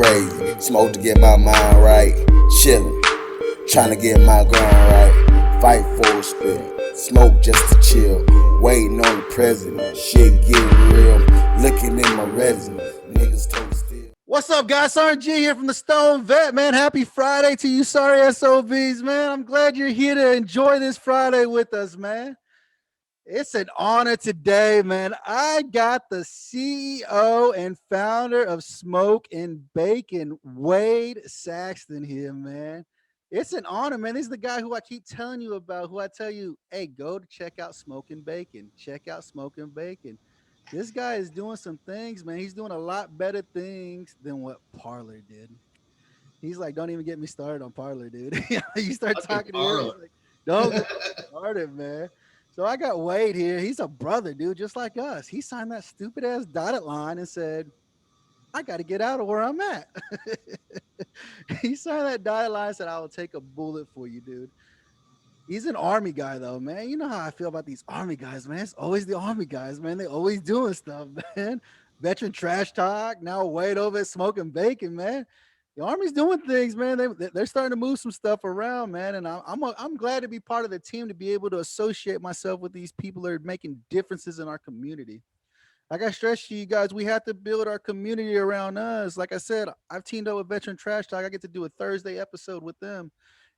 crazy. Smoke to get my mind right. Chillin', trying to get my grind right. Fight for respect. Smoke just to chill. Waiting on the president. Shit getting real. Looking in my resume. Niggas told still. What's up, guys? Sergeant G here from the Stone Vet, man. Happy Friday to you, sorry SOBs, man. I'm glad you're here to enjoy this Friday with us, man. It's an honor today, man. I got the CEO and founder of Smoke and Bacon, Wade Saxton, here, man. It's an honor, man. This is the guy who I keep telling you about, who I tell you, hey, go to check out Smoke and Bacon. Check out Smoke and Bacon. This guy is doing some things, man. He's doing a lot better things than what Parlor did. He's like, don't even get me started on Parlor, dude. You start talking to him, he's like, don't get me started, man. So I got Wade here. He's a brother, dude, just like us. He signed that stupid ass dotted line and said, I got to get out of where I'm at. He signed that dotted line and said, I will take a bullet for you, dude. He's an Army guy, though, man. You know how I feel about these Army guys, man. It's always the Army guys, man. They always doing stuff, man. Veteran trash talk. Now Wade over at Smoking Bacon, man. The Army's doing things, man. They're starting to move some stuff around, man. And I'm glad to be part of the team, to be able to associate myself with these people that are making differences in our community. Like I stressed to you guys, we have to build our community around us. Like I said, I've teamed up with Veteran Trash Talk. I get to do a Thursday episode with them.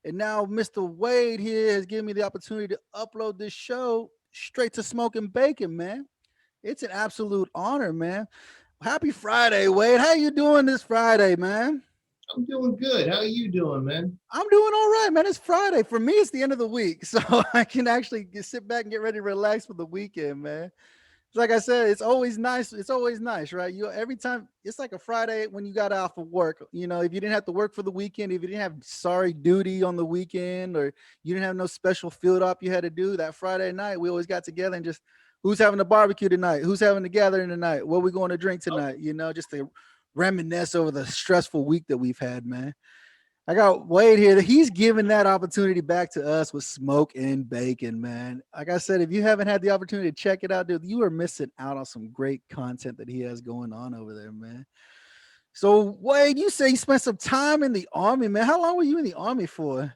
And now Mr. Wade here has given me the opportunity to upload this show straight to Smoking Bacon, man. It's an absolute honor, man. Happy Friday, Wade. How you doing this Friday, man? I'm doing good. How are you doing, man? I'm doing all right, man. It's Friday. For me, it's the end of the week. So I can actually sit back and get ready to relax for the weekend, man. Like I said, it's always nice. It's always nice, right? You every time it's like a Friday when you got off of work. You know, if you didn't have to work for the weekend, if you didn't have sorry duty on the weekend, or you didn't have no special field op you had to do, that Friday night, we always got together and just, who's having a barbecue tonight? Who's having a gathering tonight? What are we going to drink tonight? You know, just to reminisce over the stressful week that we've had, man. I got Wade here. He's giving that opportunity back to us with Smoke and Bacon, man. Like I said, if you haven't had the opportunity to check it out, dude, you are missing out on some great content that he has going on over there, man. So, Wade, you say you spent some time in the Army, man. How long were you in the Army for?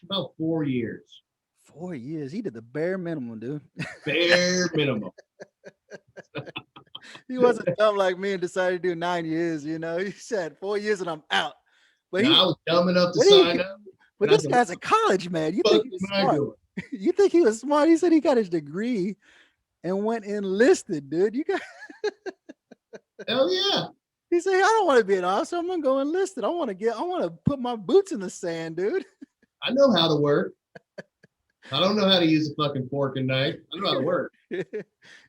About 4 years. 4 years. He did the bare minimum, dude. Bare minimum. He wasn't dumb like me and decided to do 9 years, you know. He said 4 years and I'm out. But I was dumb enough to sign up. But this guy's a college man. You think he was smart? You think he was smart? He said he got his degree and went enlisted, dude. You got hell yeah. He said, I don't want to be an officer. I'm gonna go enlisted. I want to put my boots in the sand, dude. I know how to work. I don't know how to use a fucking fork and knife. I know how to work.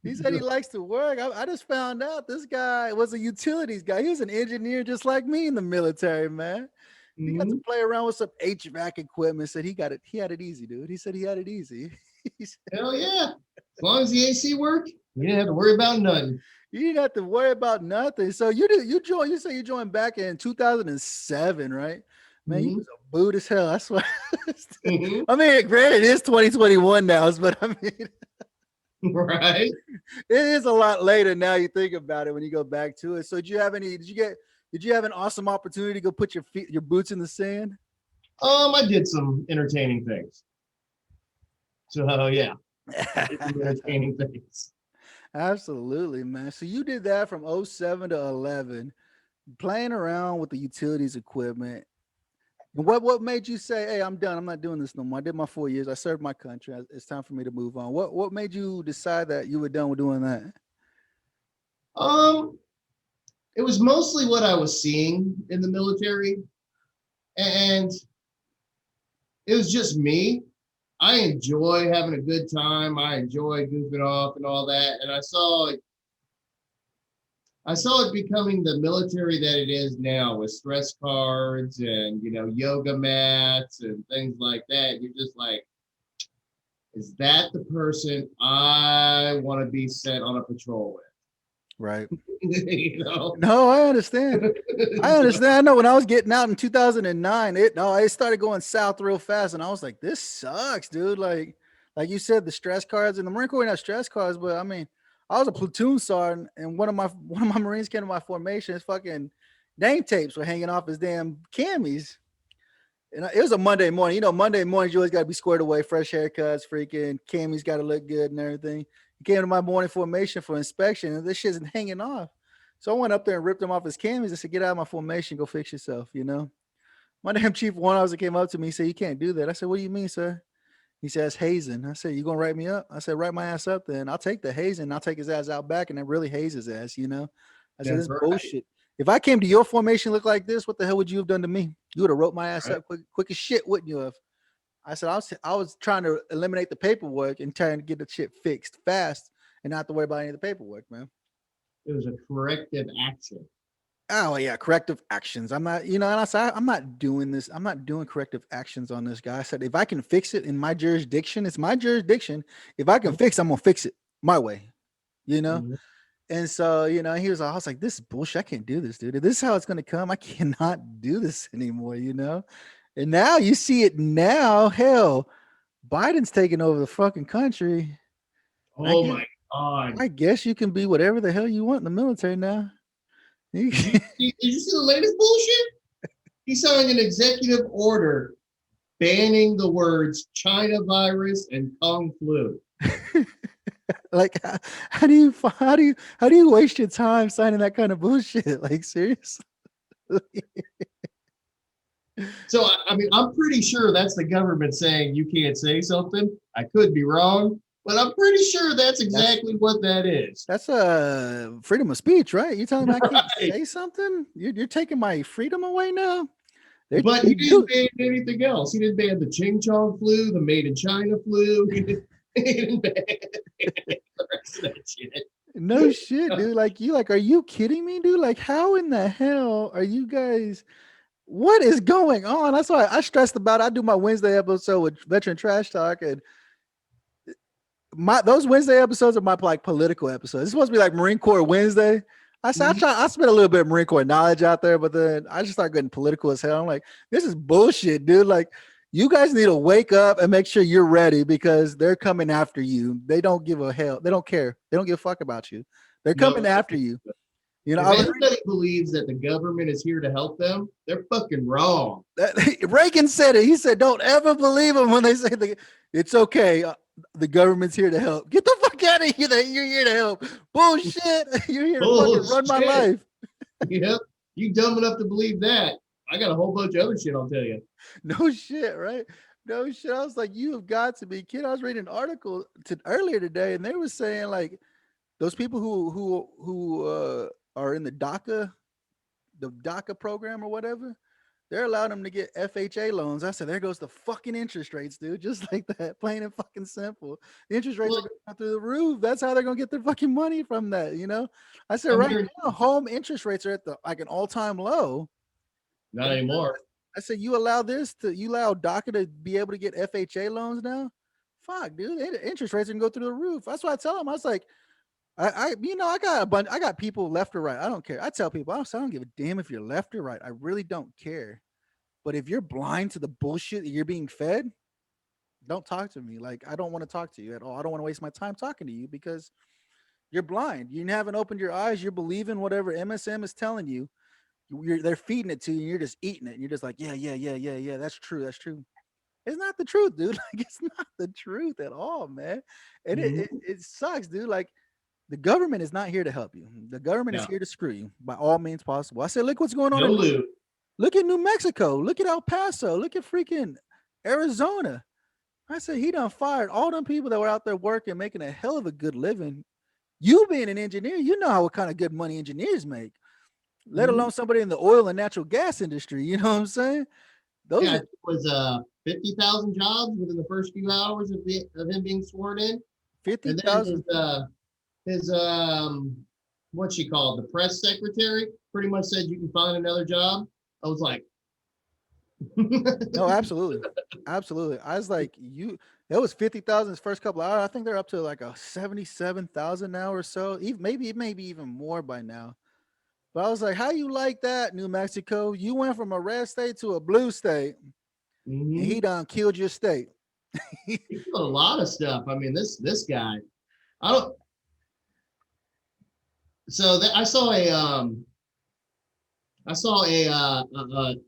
He said he likes to work. I just found out this guy was a utilities guy. He was an engineer just like me in the military, man. He got to play around with some HVAC equipment. Said he got it. He had it easy, dude. He said he had it easy. Hell yeah. As long as the AC worked, you didn't have to worry about nothing. You didn't have to worry about nothing. So you joined back in 2007, right? Man, you was a boot as hell. I swear. I mean, granted, it is 2021 now, but I mean, right? It is a lot later now. You think about it when you go back to it. So, did you have an awesome opportunity to go put your boots in the sand? I did some entertaining things. So yeah, entertaining things. Absolutely, man. So you did that from 07 to 11, playing around with the utilities equipment. What made you say, hey, I'm done. I'm not doing this no more. I did my 4 years. I served my country. It's time for me to move on. What made you decide that you were done with doing that? It was mostly what I was seeing in the military. And it was just me. I enjoy having a good time. I enjoy goofing off and all that. And I saw it becoming the military that it is now, with stress cards and, yoga mats and things like that. You're just like, is that the person I want to be sent on a patrol with? Right. No, I understand. I know when I was getting out in 2009, it started going south real fast. And I was like, this sucks, dude. Like you said, the stress cards, and the Marine Corps not stress cards, but I mean, I was a platoon sergeant, and one of my Marines came to my formation. It's fucking, name tapes were hanging off his damn camis. And it was a Monday morning. You know, Monday mornings you always got to be squared away, fresh haircuts, freaking camis got to look good and everything. He came to my morning formation for inspection, and this shit's hanging off. So I went up there and ripped him off his camis. I said, "Get out of my formation, go fix yourself." You know, my damn chief warrant officer came up to me and said, "You can't do that." I said, "What do you mean, sir?" He says, hazing. I said, "You gonna write me up?" I said, "Write my ass up then. I'll take the hazing. I'll take his ass out back and then really haze his ass, you know?" I said, That's "This right. bullshit. If I came to your formation look like this, what the hell would you have done to me? You would have wrote my ass up quick as shit, wouldn't you have?" I said, I was trying to eliminate the paperwork and trying to get the shit fixed fast and not to worry about any of the paperwork, man. It was a corrective action. Oh yeah, corrective actions. I'm not, you know, and I said, I'm not doing this. I'm not doing corrective actions on this guy. I said, if I can fix it in my jurisdiction, it's my jurisdiction. If I can fix, I'm gonna fix it my way, you know. Mhm. And so, you know, I was like, this is bullshit. I can't do this, dude. If this is how it's gonna come, I cannot do this anymore, you know. And now you see it now. Hell, Biden's taking over the fucking country. Oh my God. I guess you can be whatever the hell you want in the military now. Did you see the latest bullshit? He signed an executive order banning the words China virus and Kung flu. Like, how do you waste your time signing that kind of bullshit? Like, seriously? So, I mean, I'm pretty sure that's the government saying you can't say something. I could be wrong, but I'm pretty sure that's exactly what that is. That's a freedom of speech, right? You telling me I can't Right. say something? You're taking my freedom away now? But he didn't ban anything else. He didn't ban the Ching Chong flu, the Made in China flu. He didn't ban the rest of that shit. No shit, dude. Are you kidding me, dude? Like, how in the hell are you guys? What is going on? That's why I stressed about. I do my Wednesday episode with Veteran Trash Talk, and those Wednesday episodes are my like political episodes. It's supposed to be like Marine Corps Wednesday. I said I spent a little bit of Marine Corps knowledge out there, but then I just start getting political as hell. I'm like, this is bullshit, dude. Like, you guys need to wake up and make sure you're ready because they're coming after you. They don't give a hell. They don't care. They don't give a fuck about you. They're coming after you. You know, if anybody believes that the government is here to help them, they're fucking wrong. Reagan said it. He said, "Don't ever believe them when they say it's okay. The government's here to help. Get the fuck out of here. That you're here to help. Bullshit. You're here to fucking run my life." Yep. You dumb enough to believe that. I got a whole bunch of other shit I'll tell you. No shit, right? No shit. I was like, you have got to be kidding. I was reading an article earlier today, and they were saying like those people who are in the DACA program or whatever, they're allowing them to get FHA loans. I said, there goes the fucking interest rates, dude. Just like that, plain and fucking simple. The interest rates are going through the roof. That's how they're gonna get their fucking money from that, you know. I said, right now, home interest rates are at an all-time low. Not anymore. I said, you allow DACA to be able to get FHA loans now? Fuck, dude. Interest rates can go through the roof. That's why I tell them. I was like, I got people left or right. I don't care. I tell people, I don't give a damn if you're left or right. I really don't care. But if you're blind to the bullshit that you're being fed, don't talk to me. Like, I don't want to talk to you at all. I don't want to waste my time talking to you because you're blind. You haven't opened your eyes. You're believing whatever MSM is telling you. They're feeding it to you, and you're just eating it. And you're just like, yeah. That's true. It's not the truth, dude. Like, it's not the truth at all, man. And it sucks, dude. Like, the government is not here to help you. The government is here to screw you by all means possible. I said, look what's going on. Look at New Mexico. Look at El Paso. Look at freaking Arizona. I said, he done fired all them people that were out there working, making a hell of a good living. You being an engineer, you know what kind of good money engineers make, let alone somebody in the oil and natural gas industry. You know what I'm saying? It was 50,000 jobs within the first few hours of him being sworn in. 50,000. His what's she called? The press secretary pretty much said you can find another job. I was like, no, absolutely. Absolutely. I was like, that was 50,000 his first couple of hours. I think they're up to like a 77,000 now or so. Maybe even more by now. But I was like, how you like that, New Mexico? You went from a red state to a blue state. And he done killed your state. He killed a lot of stuff. I mean, this guy, I don't. So I saw I saw an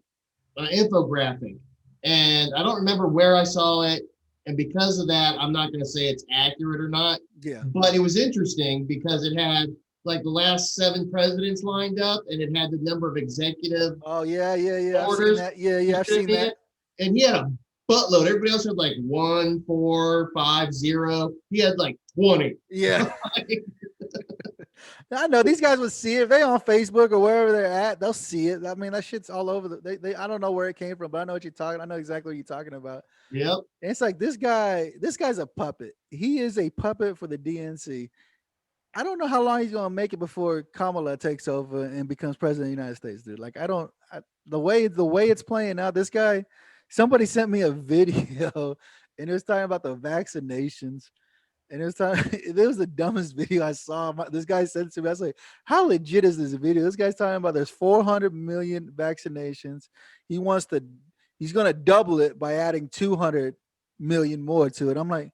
infographic, and I don't remember where I saw it. And because of that, I'm not going to say it's accurate or not. Yeah. But it was interesting because it had like the last 7 presidents lined up, and it had the number of executive Oh yeah. I've seen orders. that. Yeah, I've seen that. And he had a buttload. Everybody else had like 1, 4, 5, 0. He had like 20. Yeah. I know these guys would see it. If they on Facebook or wherever they're at, they'll see it. I mean, that shit's all over. They I don't know where it came from, but I know what you're talking. I know exactly what you're talking about. Yep. And it's like this guy's a puppet. He is a puppet for the DNC. I don't know how long he's gonna make it before Kamala takes over and becomes president of the United States, dude. Like the way it's playing out, this guy, somebody sent me a video and it was talking about the vaccinations. And it was time. It was the dumbest video I saw. This guy sent it to me. I was like, "How legit is this video?" This guy's talking about there's 400 million vaccinations. He wants to. He's gonna double it by adding 200 million more to it. I'm like,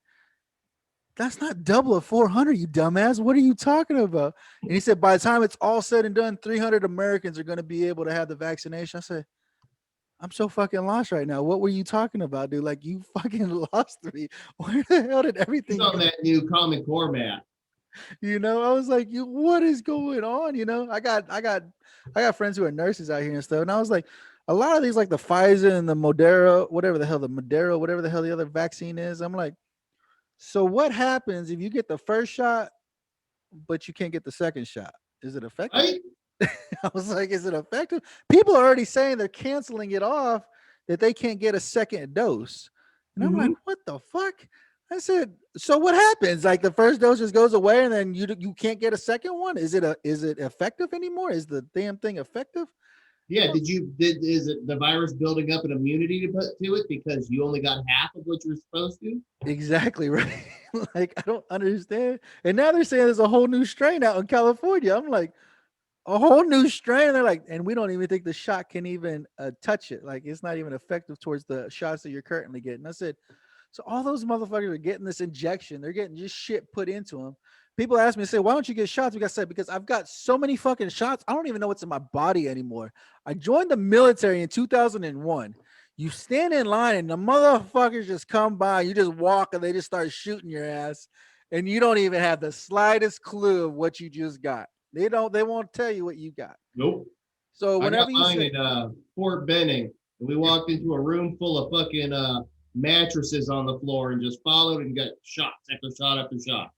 that's not double of 400, you dumbass. What are you talking about? And he said, by the time it's all said and done, 300 Americans are gonna be able to have the vaccination. I said, I'm so fucking lost right now. What were you talking about, dude? Like you fucking lost me. Where the hell did everything He's on go? that new Common Core map. I was like, what is going on? I got friends who are nurses out here and stuff. And I was like, a lot of these, like the Pfizer and the Moderna, whatever the hell the other vaccine is. I'm like, so what happens if you get the first shot, but you can't get the second shot? Is it effective? Right? I was like, is it effective? People are already saying they're canceling it off, that they can't get a second dose. And I'm like, what the fuck? I said, so what happens? Like the first dose just goes away and then you can't get a second one? Is it effective anymore? Is the damn thing effective? Yeah. Is it the virus building up an immunity to it because you only got half of what you were supposed to? Exactly right. Like, I don't understand. And now they're saying there's a whole new strain out in California. I'm like, a whole new strain. They're like, and we don't even think the shot can even touch it. Like, it's not even effective towards the shots that you're currently getting. I said, so all those motherfuckers are getting this injection. They're getting just shit put into them. People ask me, say, why don't you get shots? I said, because I've got so many fucking shots. I don't even know what's in my body anymore. I joined the military in 2001. You stand in line and the motherfuckers just come by. You just walk and they just start shooting your ass. And you don't even have the slightest clue of what you just got. They won't tell you what you got. Nope. So I whenever got mine at Fort Benning, and we walked into a room full of fucking mattresses on the floor and just followed and got shots after shot after shot.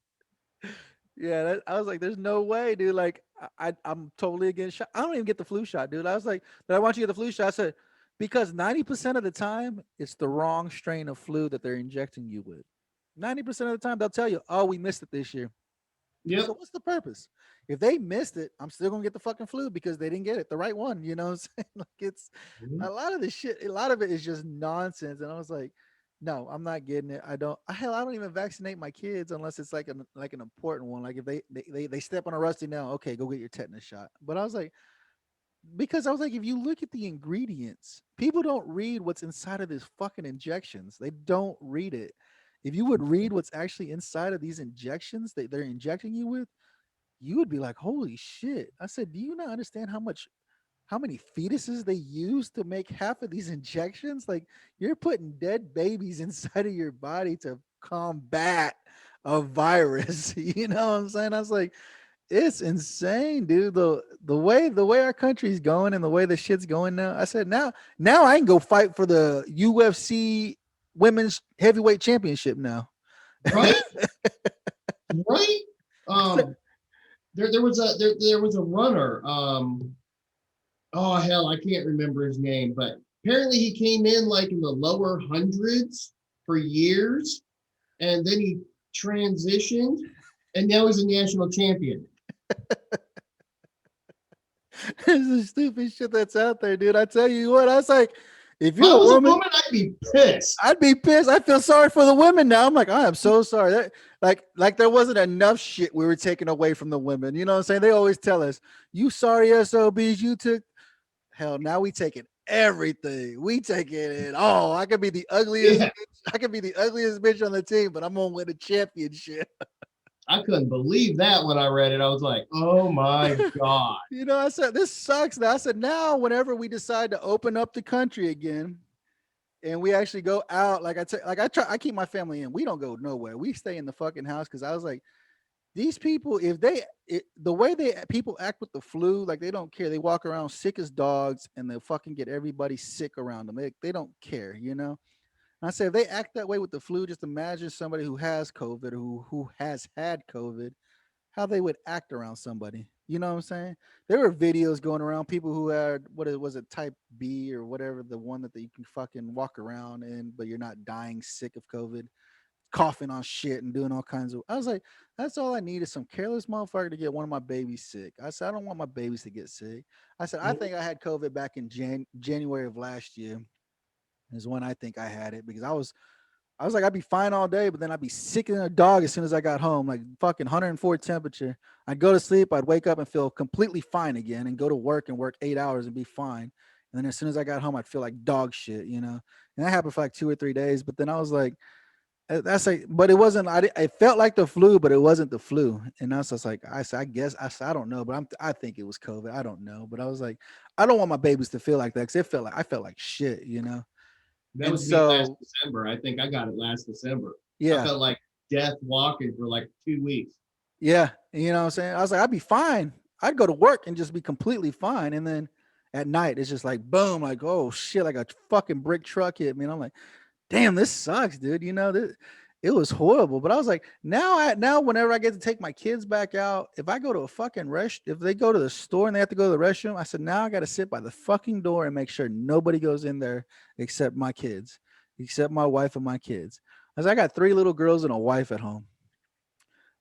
Yeah, I was like, there's no way, dude. Like, I'm totally against shot. I don't even get the flu shot, dude. I was like, but I want you to get the flu shot. I said, because 90% of the time, it's the wrong strain of flu that they're injecting you with. 90% of the time, they'll tell you, oh, we missed it this year. Yep. So what's the purpose? If they missed it, I'm still gonna get the fucking flu because they didn't get it the right one. You know what I'm saying? Like it's a lot of this shit. A lot of it is just nonsense. And I was like, no, I'm not getting it. I don't even vaccinate my kids unless it's like an important one. Like if they step on a rusty nail, okay, go get your tetanus shot. But I was like, because I was like, if you look at the ingredients, people don't read what's inside of these fucking injections. They don't read it. If you would read what's actually inside of these injections that they're injecting you with, you would be like, holy shit. I said, do you not understand how many fetuses they use to make half of these injections? Like you're putting dead babies inside of your body to combat a virus. You know what I'm saying? I was like, it's insane, dude. The way our country's going and the way the shit's going now. I said, now I can go fight for the UFC women's heavyweight championship now. Right? Right? There was a runner. Oh hell, I can't remember his name, but apparently he came in like in the lower hundreds for years, and then he transitioned, and now he's a national champion. This is stupid shit that's out there, dude. I tell you what, I was like, if If I you're was a woman, I'd be pissed. I'd be pissed. I feel sorry for the women now. I'm like, I am so sorry. Like there wasn't enough shit we were taking away from the women. You know what I'm saying? They always tell us, you sorry SOBs, you took hell. Now we taking everything. We taking it all. I could be the ugliest. Yeah. Bitch. I could be the ugliest bitch on the team, but I'm gonna win a championship. I couldn't believe that when I read it. I was like, oh my God. You know, I said, this sucks. Now I said, now whenever we decide to open up the country again and we actually go out, I keep my family in. We don't go nowhere. We stay in the fucking house because I was like, these people, the way people act with the flu, like they don't care. They walk around sick as dogs and they'll fucking get everybody sick around them. They don't care, you know? And I say, if they act that way with the flu, just imagine somebody who has COVID, who has had COVID, how they would act around somebody. You know what I'm saying? There were videos going around people who had was it type B or whatever, the one that you can fucking walk around in, but you're not dying sick of COVID, coughing on shit and doing all kinds of. I was like, that's all I need is some careless motherfucker to get one of my babies sick. I said, I don't want my babies to get sick. I said, I think I had COVID back in January of last year. Is when I think I had it because I was like, I'd be fine all day, but then I'd be sick as a dog as soon as I got home, like fucking 104 temperature. I'd go to sleep, I'd wake up and feel completely fine again and go to work and work 8 hours and be fine. And then as soon as I got home, I'd feel like dog shit, you know? And that happened for like 2 or 3 days. But then I was like, that's like, but it wasn't, it felt like the flu, but it wasn't the flu. And I was just like, I guess, I don't know, but I think it was COVID. I don't know. But I was like, I don't want my babies to feel like that because I felt like shit, you know? That And was me last so, December. I think I got it last December. I yeah. felt like death walking for like 2 weeks. Yeah, you know what I'm saying? I was like, I'd be fine. I'd go to work and just be completely fine. And then at night, it's just like boom, like, oh shit, like a fucking brick truck hit me. And I'm like, damn, this sucks, dude. You know, it was horrible. But I was like, now whenever I get to take my kids back out, if I go to a fucking if they go to the store and they have to go to the restroom, I said, now I got to sit by the fucking door and make sure nobody goes in there except my kids, except my wife and my kids. I said, I got 3 little girls and a wife at home.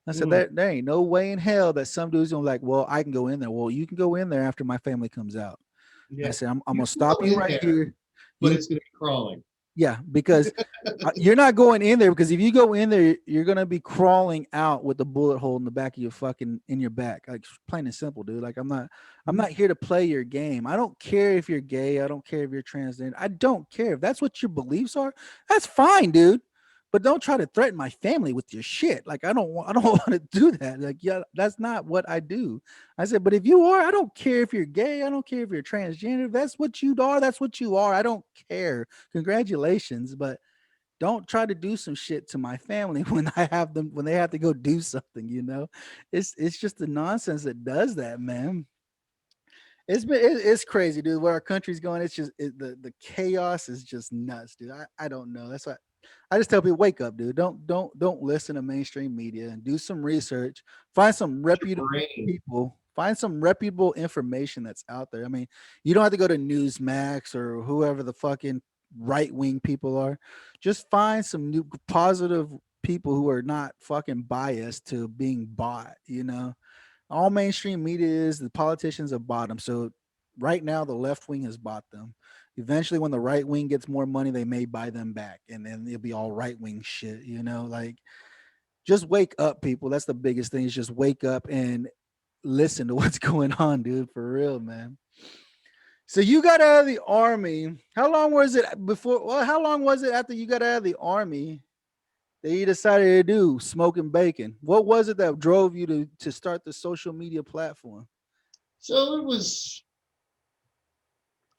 I said, there ain't no way in hell that some dude's gonna like, well, I can go in there. Well, you can go in there after my family comes out. I Yeah. said, I'm You gonna can stop go you in right there, here. but You, it's going to be crawling. yeah, because you're not going in there because if you go in there, you're gonna be crawling out with a bullet hole in the back of your fucking in your back. Like plain and simple, dude. Like I'm not here to play your game. I don't care if you're gay. I don't care if you're transgender. I don't care if that's what your beliefs are. That's fine, dude. But don't try to threaten my family with your shit. Like I don't want to do that. Like, yeah, that's not what I do. I said, but if you are, I don't care if you're gay. I don't care if you're transgender. If that's what you are. That's what you are. I don't care. Congratulations, but don't try to do some shit to my family when they have to go do something. You know, it's just the nonsense that does that, man. It's crazy, dude. Where our country's going, it's just the chaos is just nuts, dude. I don't know. That's why I just tell people, wake up, dude. Don't listen to mainstream media and do some research. Find some reputable Brain. people. Find some reputable information that's out there. I mean, you don't have to go to Newsmax or whoever the fucking right wing people are. Just find some new positive people who are not fucking biased to being bought. You know, all mainstream media is the politicians have bought them. So right now, the left wing has bought them. Eventually, when the right wing gets more money, they may buy them back, and then it'll be all right wing shit. You know, like just wake up, people. That's the biggest thing. Is just wake up and listen to what's going on, dude. For real, man. So you got out of the army. How long was it before? Well, how long was it after you got out of the army that you decided to do smoking bacon? What was it that drove you to start the social media platform? So it was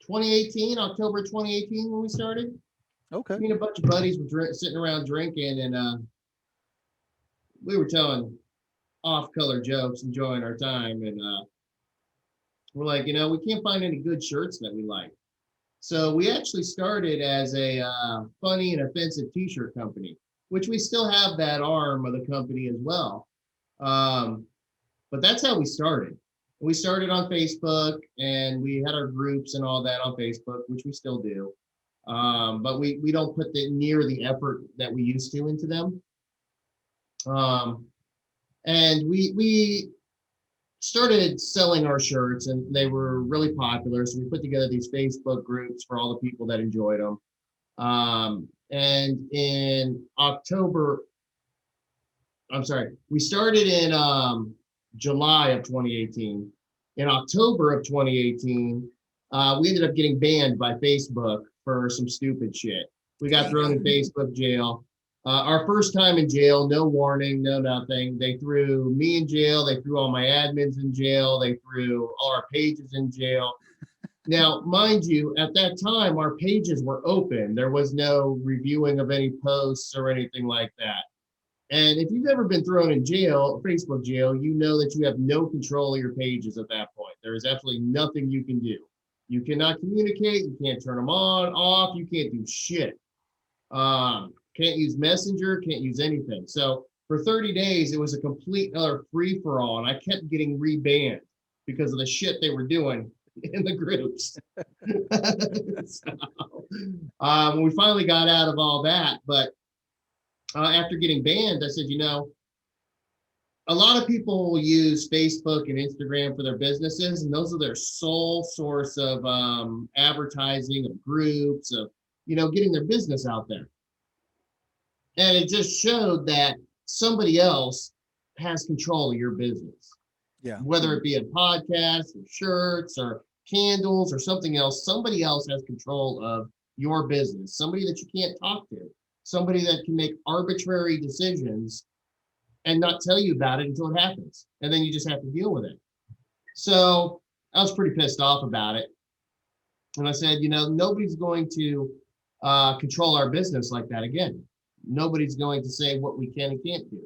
2018, October 2018 when we started. Okay. Me and a bunch of buddies were sitting around drinking, and we were telling off-color jokes, enjoying our time, and we're like, we can't find any good shirts that we like. So we actually started as a funny and offensive T-shirt company, which we still have that arm of the company as well. But that's how we started. We started on Facebook, and we had our groups and all that on Facebook, which we still do. But we don't put near the effort that we used to into them. And we started selling our shirts, and they were really popular. So we put together these Facebook groups for all the people that enjoyed them. And in October, I'm sorry, we started in July of 2018. In October of 2018, we ended up getting banned by Facebook for some stupid shit. We got thrown in Facebook jail. Our first time in jail, no warning, no nothing. They threw me in jail. They threw all my admins in jail. They threw all our pages in jail. Now, mind you, at that time, our pages were open. There was no reviewing of any posts or anything like that. And if you've ever been thrown in jail, Facebook jail, you know that you have no control of your pages at that point. There is absolutely nothing you can do. You cannot communicate. You can't turn them on, off. You can't do shit. Can't use Messenger, can't use anything. So for 30 days, it was a complete other free-for-all, and I kept getting rebanned because of the shit they were doing in the groups. So, we finally got out of all that, but after getting banned, I said, a lot of people will use Facebook and Instagram for their businesses, and those are their sole source of advertising, of groups, of getting their business out there. And it just showed that somebody else has control of your business. Yeah. Whether it be a podcast or shirts or candles or something else, somebody else has control of your business. Somebody that you can't talk to. Somebody that can make arbitrary decisions and not tell you about it until it happens. And then you just have to deal with it. So I was pretty pissed off about it. And I said, nobody's going to control our business like that again. Nobody's going to say what we can and can't do.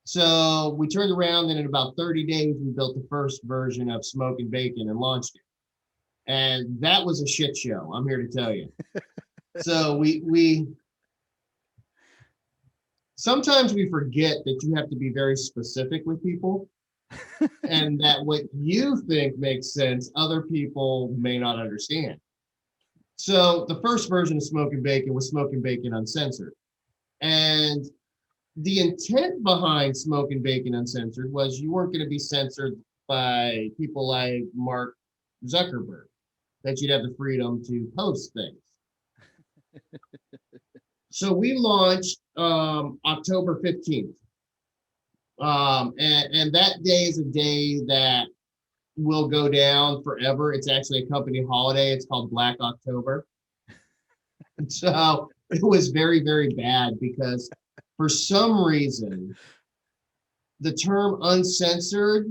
So we turned around, and in about 30 days, we built the first version of Smoke and Bacon and launched it. And that was a shit show, I'm here to tell you. So we sometimes we forget that you have to be very specific with people and that what you think makes sense, other people may not understand. So the first version of Smoke and Bacon was Smoke and Bacon Uncensored. And the intent behind Smoke and Bacon Uncensored was you weren't going to be censored by people like Mark Zuckerberg, that you'd have the freedom to post things. So we launched October 15th. And that day is a day that will go down forever. It's actually a company holiday. It's called Black October. And so it was very, very bad because for some reason, the term uncensored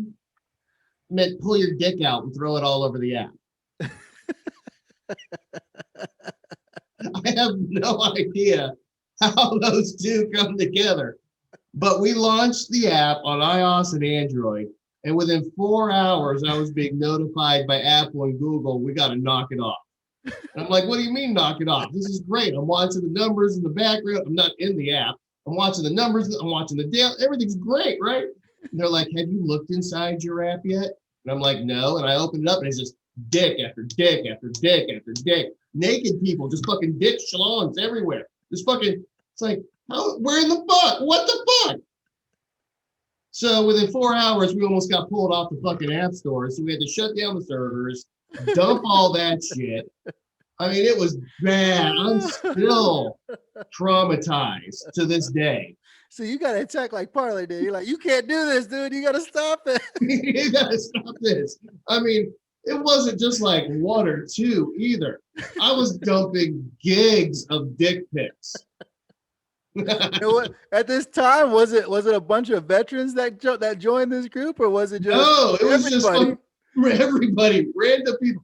meant pull your dick out and throw it all over the app. I have no idea how those two come together, but we launched the app on iOS and Android, and within 4 hours, I was being notified by Apple and Google, we got to knock it off. And I'm like, what do you mean knock it off? This is great. I'm watching the numbers in the background. I'm not in the app. I'm watching the numbers. I'm watching the data. Everything's great, right? And they're like, have you looked inside your app yet? And I'm like, no. And I opened it up, and it's just dick after dick after dick after dick. Naked people, just fucking dick schlongs everywhere. Just fucking, it's like, how, where in the fuck? What the fuck? So within 4 hours, we almost got pulled off the fucking app store. So we had to shut down the servers, dump all that shit. I mean, it was bad. I'm still traumatized to this day. So you got to attack like Parlay did. You're like, you can't do this, dude. You got to stop it. You got to stop this. I mean, it wasn't just like one or two either. I was dumping gigs of dick pics. At this time, was it a bunch of veterans that joined this group, or was it just no? It was everybody? Just everybody, random people.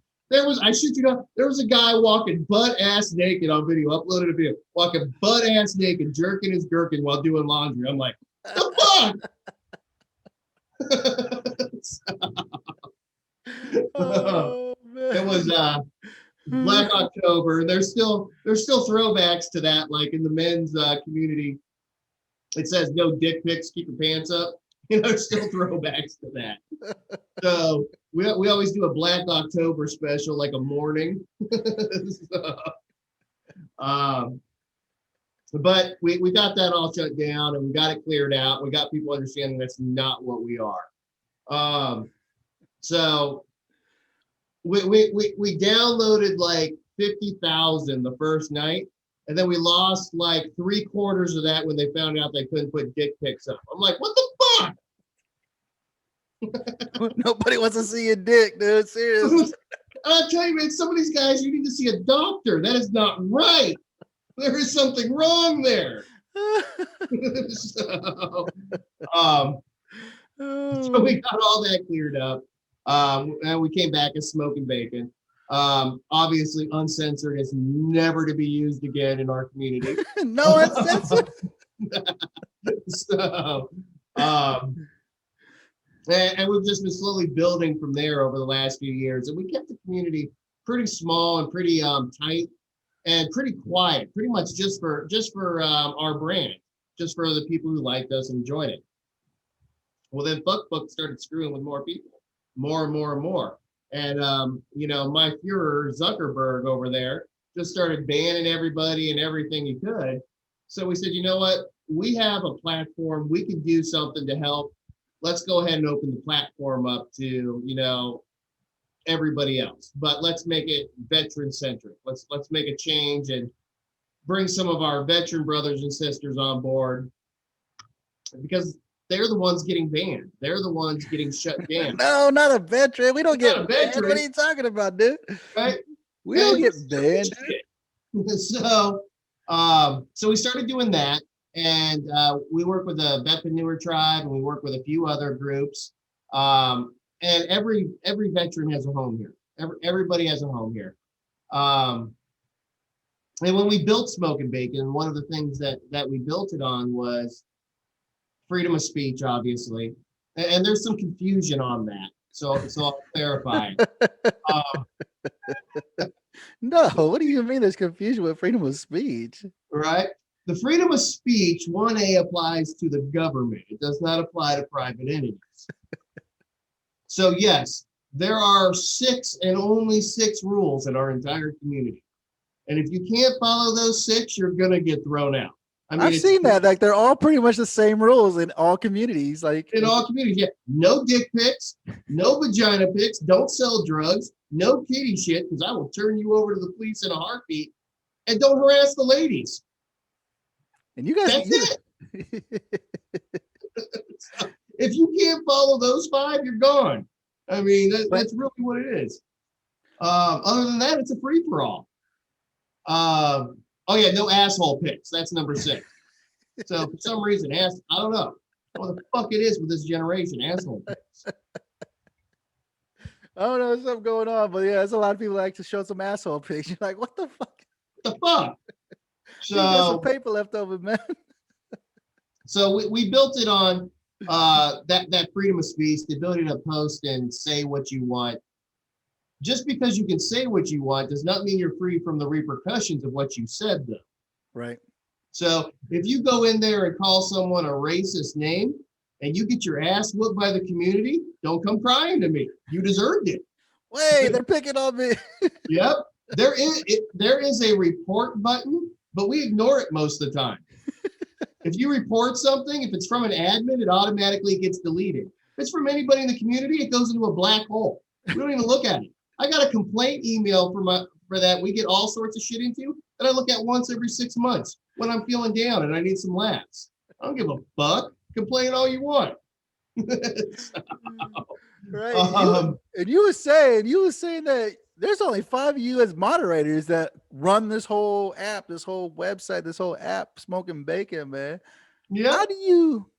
I shit you not, there was a guy walking butt ass naked on video, uploaded a video, walking butt ass naked, jerking his gherkin while doing laundry. I'm like, the fuck? Oh, man. It was Black October. There's still throwbacks to that, like in the men's community. It says no dick pics, keep your pants up. There's still throwbacks to that. So we always do a Black October special, like a morning. But we got that all shut down, and we got it cleared out. We got people understanding that's not what we are. So we downloaded like 50,000 the first night, and then we lost like 3/4 of that when they found out they couldn't put dick pics up. I'm like, what the fuck? Nobody wants to see your dick, dude. Seriously. I'll tell you, man, some of these guys, you need to see a doctor. That is not right. There is something wrong there. so, um, so we got all that cleared up. And we came back as Smoking Bacon. Obviously, uncensored is never to be used again in our community. No uncensored. So, and we've just been slowly building from there over the last few years, and we kept the community pretty small and pretty tight and pretty quiet, pretty much just for our brand, just for the people who liked us and enjoyed it. Well, then Fuck started screwing with more people, more and more and more. And my Führer Zuckerberg over there just started banning everybody and everything he could. So we said, you know what? We have a platform. We can do something to help. Let's go ahead and open the platform up to, everybody else. But let's make it veteran centric. Let's make a change and bring some of our veteran brothers and sisters on board, because they're the ones getting banned. They're the ones getting shut down. No, not a veteran. We don't get a banned. veteran. What are you talking about, dude? Right? We don't get banned. So we started doing that, and we work with the Beppanur tribe, and we work with a few other groups. And every veteran has a home here. Everybody has a home here. And when we built Smoking Bacon, one of the things that we built it on was freedom of speech, obviously. And there's some confusion on that. So I'll clarify. No, what do you mean there's confusion with freedom of speech? Right? The freedom of speech, 1A, applies to the government. It does not apply to private entities. So yes, there are 6 and only 6 rules in our entire community. And if you can't follow those 6, you're going to get thrown out. I mean, I've seen that. Like, they're all pretty much the same rules in all communities. Like, in all communities, yeah. No dick pics, no vagina pics, don't sell drugs, no kitty shit, because I will turn you over to the police in a heartbeat, and don't harass the ladies. and you guys, That's it. So, if you can't follow those 5, you're gone. I mean, that's really what it is. Other than that, it's a free-for-all. Oh yeah, no asshole pics. That's number 6. So for some reason, I don't know what the fuck it is with this generation, asshole pics. I don't know, there's something going on, but yeah, there's a lot of people that like to show some asshole pics. You're like, what the fuck? What the fuck? You got some So paper left over, man. so we built it on that freedom of speech, the ability to post and say what you want. Just because you can say what you want does not mean you're free from the repercussions of what you said, though. Right. So if you go in there and call someone a racist name and you get your ass whooped by the community, don't come crying to me. You deserved it. Wait, they're picking on me. Yep. There is a report button, but we ignore it most of the time. If you report something, if it's from an admin, it automatically gets deleted. If it's from anybody in the community, it goes into a black hole. We don't even look at it. I got a complaint email for that we get all sorts of shit into that I look at once every 6 months when I'm feeling down and I need some laughs. I don't give a fuck. Complain all you want. So, right. And you were saying that there's only 5 of you as moderators that run this whole app, this whole website, this whole app, Smoking Bacon, man. yeah. How do you,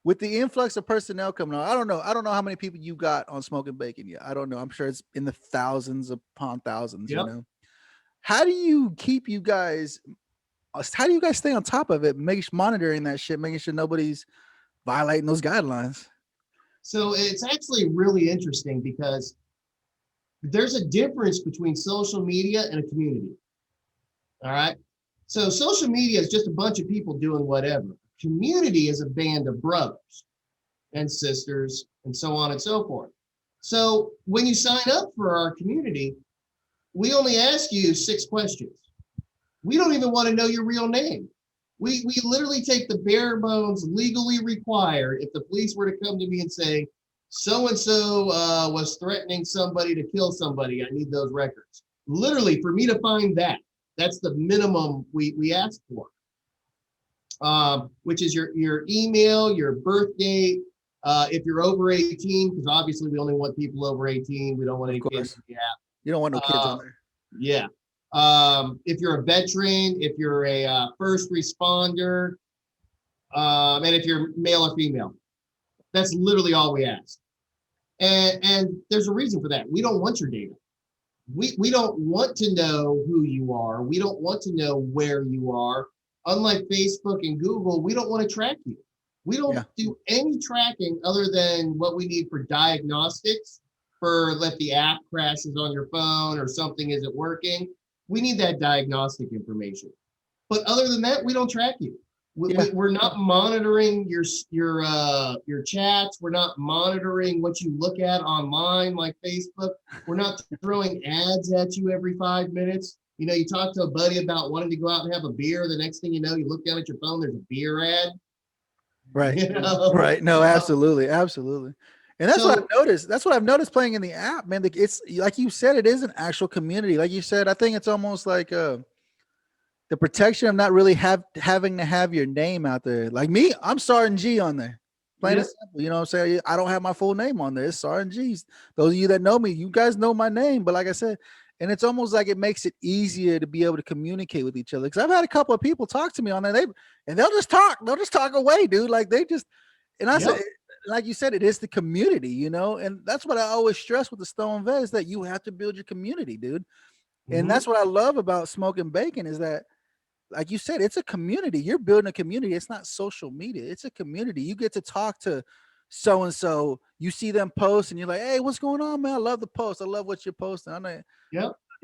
with the influx of personnel coming on, I don't know how many people you got on Smoking Bacon yet. I don't know. I'm sure it's in the thousands upon thousands, Yep. you know. How do you stay on top of it, monitoring that shit, making sure nobody's violating those guidelines? So it's actually really interesting because there's a difference between social media and a community. All right. So social media is just a bunch of people doing whatever. Community is a band of brothers and sisters and so on and so forth. So when you sign up for our community, we only ask you 6 questions. We don't even want to know your real name. We literally take the bare bones legally required. If the police were to come to me and say, so-and-so was threatening somebody to kill somebody, I need those records. Literally, for me to find that, that's the minimum we ask for. Which is your email, your birth date, if you're over 18, because obviously we only want people over 18. We don't want any kids in the app. You don't want no kids on there. Yeah. If you're a veteran, if you're a first responder, and if you're male or female. That's literally all we ask. And there's a reason for that. We don't want your data. We don't want to know who you are. We don't want to know where you are. Unlike Facebook and Google, we don't want to track you. We don't do any tracking other than what we need for diagnostics, for let the app crashes on your phone or something isn't working. We need that diagnostic information. But other than that, we don't track you. We're not monitoring your chats. We're not monitoring what you look at online like Facebook. We're not throwing ads at you every 5 minutes. You know, you talk to a buddy about wanting to go out and have a beer. The next thing you know, you look down at your phone, there's a beer ad. Right. You know? Right. No, absolutely. Absolutely. And that's what I've noticed. That's what I've noticed playing in the app, man. It's like you said, it is an actual community. Like you said, I think it's almost like the protection of not really having to have your name out there. Like me, I'm Sergeant G on there. Plain and simple. You know what I'm saying? I don't have my full name on there. It's Sergeant G's. Those of you that know me, you guys know my name. But like I said, and it's almost like it makes it easier to be able to communicate with each other. Because I've had a couple of people talk to me on there, and they'll just talk. They'll just talk away, dude. Like they just, and I said, like you said, it is the community, you know, and that's what I always stress with the Stone Vet is that you have to build your community, dude. And that's what I love about Smoking Bacon is that, like you said, it's a community. You're building a community. It's not social media. It's a community. You get to talk to so and so. You see them post, and you're like, "Hey, what's going on, man? I love the post. I love what you're posting." I'm like,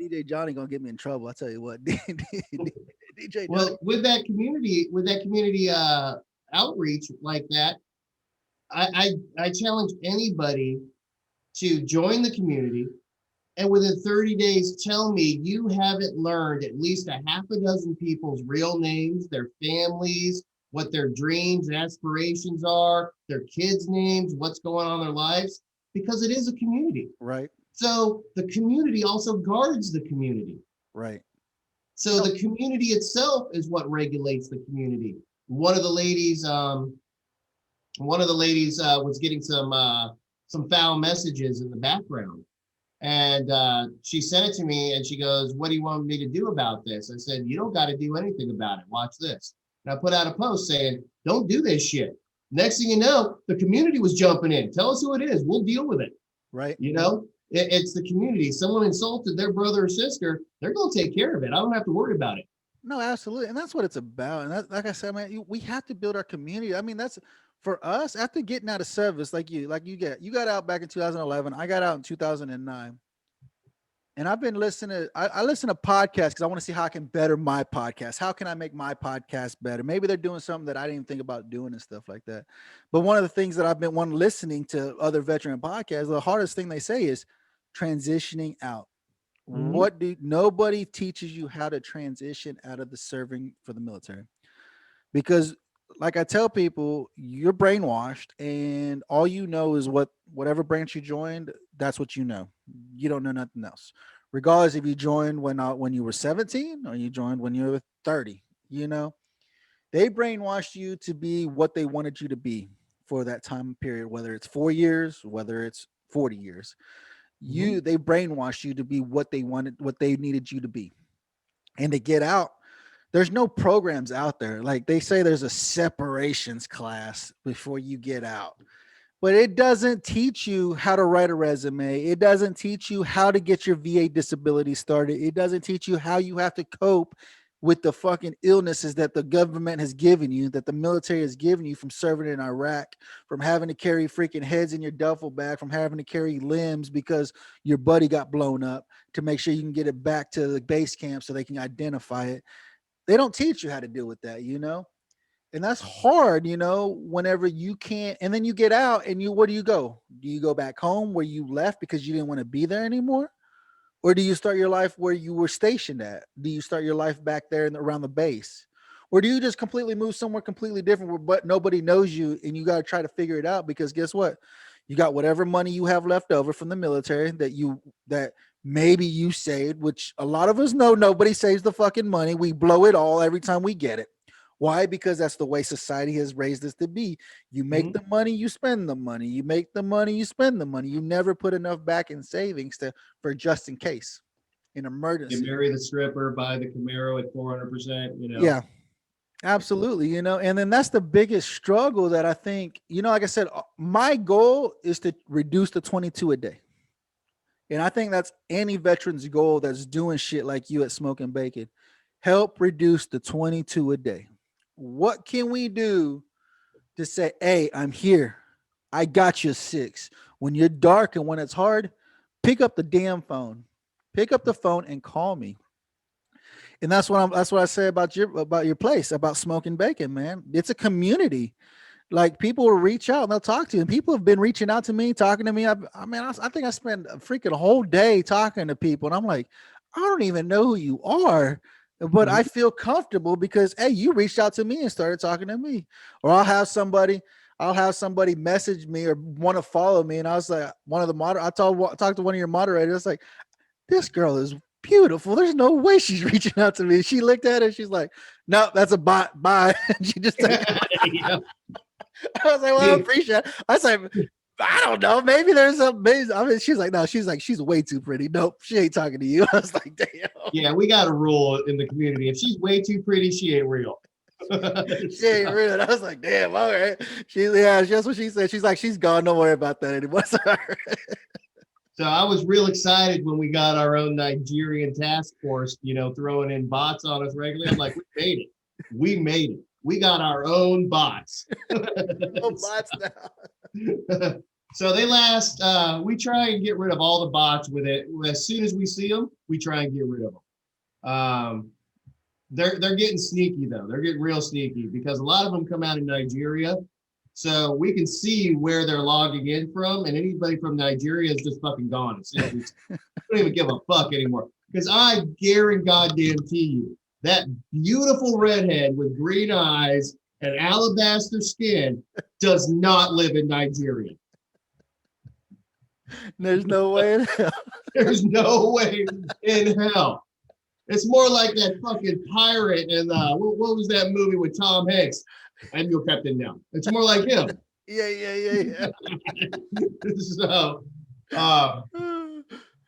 DJ Johnny gonna get me in trouble. I tell you what, DJ. Well, Johnny. with that community outreach like that, I challenge anybody to join the community, and within 30 days, tell me you haven't learned at least a half a dozen people's real names, their families, what their dreams and aspirations are, their kids' names, what's going on in their lives, because it is a community. Right. So the community also guards the community. Right. So the community itself is what regulates the community. One of the ladies was getting some foul messages in the background. And she sent it to me and she goes, "What do you want me to do about this?" I said, "You don't got to do anything about it. Watch this." And I put out a post saying, "Don't do this shit." Next thing you know, the community was jumping in. Tell us who it is. We'll deal with it. Right. You know, it's the community. Someone insulted their brother or sister. They're going to take care of it. I don't have to worry about it. No, absolutely. And that's what it's about. And that, like I said, man, we have to build our community. I mean, that's for us after getting out of service, you got out back in 2011. I got out in 2009. And I've been listening to, I listen to podcasts because I want to see how I can better my podcast. How can I make my podcast better? Maybe they're doing something that I didn't even think about doing and stuff like that. But one of the things that I've been listening to other veteran podcasts, the hardest thing they say is transitioning out. Nobody teaches you how to transition out of the serving for the military, because like I tell people, you're brainwashed and all you know is whatever branch you joined, that's what you know. You don't know nothing else. Regardless if you joined when you were 17 or you joined when you were 30, you know, they brainwashed you to be what they wanted you to be for that time period, whether it's 4 years, whether it's 40 years. They brainwashed you to be what they needed you to be. And to get out, there's no programs out there. Like they say there's a separations class before you get out, but it doesn't teach you how to write a resume. It doesn't teach you how to get your VA disability started. It doesn't teach you how you have to cope with the fucking illnesses that the government has given you, that the military has given you from serving in Iraq, from having to carry freaking heads in your duffel bag, from having to carry limbs because your buddy got blown up, to make sure you can get it back to the base camp so they can identify it. They don't teach you how to deal with that, you know? And that's hard, you know, whenever you can't. And then you get out and where do you go? Do you go back home where you left because you didn't want to be there anymore? Or do you start your life where you were stationed at? Do you start your life back there around the base? Or do you just completely move somewhere completely different, but nobody knows you and you got to try to figure it out? Because guess what? You got whatever money you have left over from the military that maybe you saved, which a lot of us know nobody saves the fucking money. We blow it all every time we get it. Why? Because that's the way society has raised us to be. You make the money, you spend the money. You make the money, you spend the money. You never put enough back in savings for just in case, in emergency. You marry the stripper, buy the Camaro at 400%, you know. Yeah. Absolutely, and then that's the biggest struggle that I think, like I said, my goal is to reduce the 22 a day. And I think that's any veteran's goal that's doing shit like you at Smoking Bacon. Help reduce the 22 a day. What can we do to say, hey, I'm here. I got you 6. When you're dark and when it's hard, pick up the damn phone. Pick up the phone and call me. And that's what I say about your place, about Smoking Bacon, man. It's a community. Like, people will reach out and they'll talk to you. And people have been reaching out to me, talking to me. I think I spent a freaking whole day talking to people. And I'm like, I don't even know who you are, but I feel comfortable because, hey, you reached out to me and started talking to me. Or I'll have somebody message me or want to follow me. And I was like, I talked to one of your moderators. Like, this girl is beautiful. There's no way she's reaching out to me. She looked at it. She's like, no, that's a bot. Bye. And she just took I was like, well, I appreciate it. I was like, I don't know. Maybe there's she's like, no, she's way too pretty. Nope, she ain't talking to you. I was like, damn. Yeah, we got a rule in the community. If she's way too pretty, she ain't real. She ain't real. I was like, damn, all right. That's what she said. She's like, she's gone. Don't worry about that anymore. So I was real excited when we got our own Nigerian task force, throwing in bots on us regularly. I'm like, we made it. We got our own bots. No bots now. So they last, we try and get rid of all the bots with it. As soon as we see them, we try and get rid of them. They're getting sneaky though. They're getting real sneaky because a lot of them come out of Nigeria. So we can see where they're logging in from, and anybody from Nigeria is just fucking gone. So we don't even give a fuck anymore. Because I guarantee you, that beautiful redhead with green eyes and alabaster skin does not live in Nigeria. There's no way in hell. There's no way in hell. It's more like that fucking pirate in what was that movie with Tom Hanks? I'm your captain now. It's more like him. Yeah. So,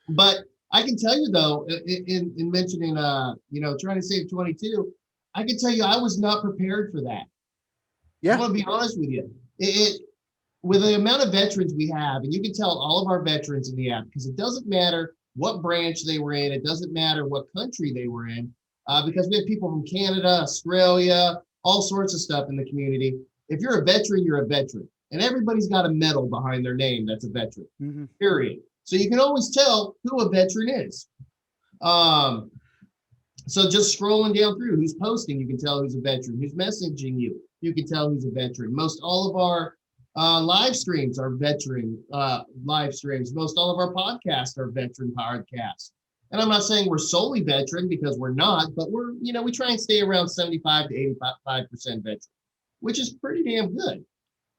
but I can tell you though, in mentioning, trying to save 22, I can tell you I was not prepared for that. Yeah. I want to be honest with you. With the amount of veterans we have, and you can tell all of our veterans in the app, because it doesn't matter what branch they were in, it doesn't matter what country they were in, because we have people from Canada, Australia, all sorts of stuff in the community. If you're a veteran, you're a veteran. And everybody's got a medal behind their name that's a veteran, period. So you can always tell who a veteran is. So just scrolling down through who's posting, you can tell who's a veteran. Who's messaging you, you can tell who's a veteran. Most all of our live streams are veteran live streams. Most all of our podcasts are veteran podcasts. And I'm not saying we're solely veteran because we're not, but we try and stay around 75 to 85% veteran, which is pretty damn good.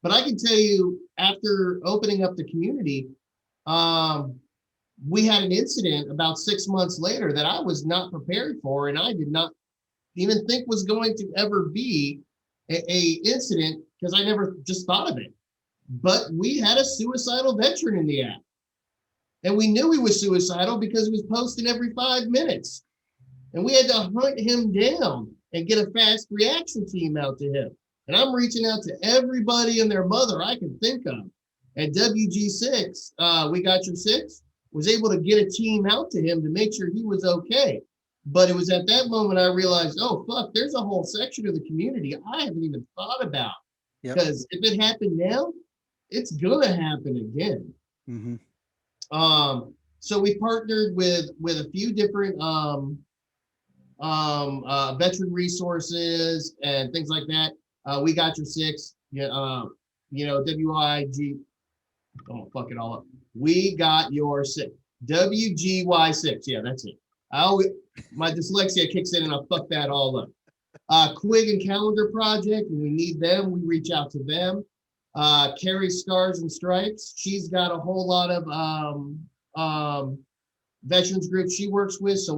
But I can tell you, after opening up the community, we had an incident about 6 months later that I was not prepared for, and I did not even think was going to ever be a incident because I never just thought of it. But we had a suicidal veteran in the app. And we knew he was suicidal because he was posting every 5 minutes. And we had to hunt him down and get a fast reaction team out to him. And I'm reaching out to everybody and their mother I can think of. And WG6, We Got Your 6, was able to get a team out to him to make sure he was okay. But it was at that moment I realized, oh, fuck, there's a whole section of the community I haven't even thought about. Because if it happened now, it's going to happen again. Mm-hmm. So we partnered with a few different veteran resources and things like that. We Got Your 6, WIG. Don't fuck it all up. We Got Your 6. WGY6. Yeah, that's it. My dyslexia kicks in and I fuck that all up. Quig and Calendar Project, when we need them, we reach out to them. Carrie Scars and Stripes, she's got a whole lot of veterans groups she works with. So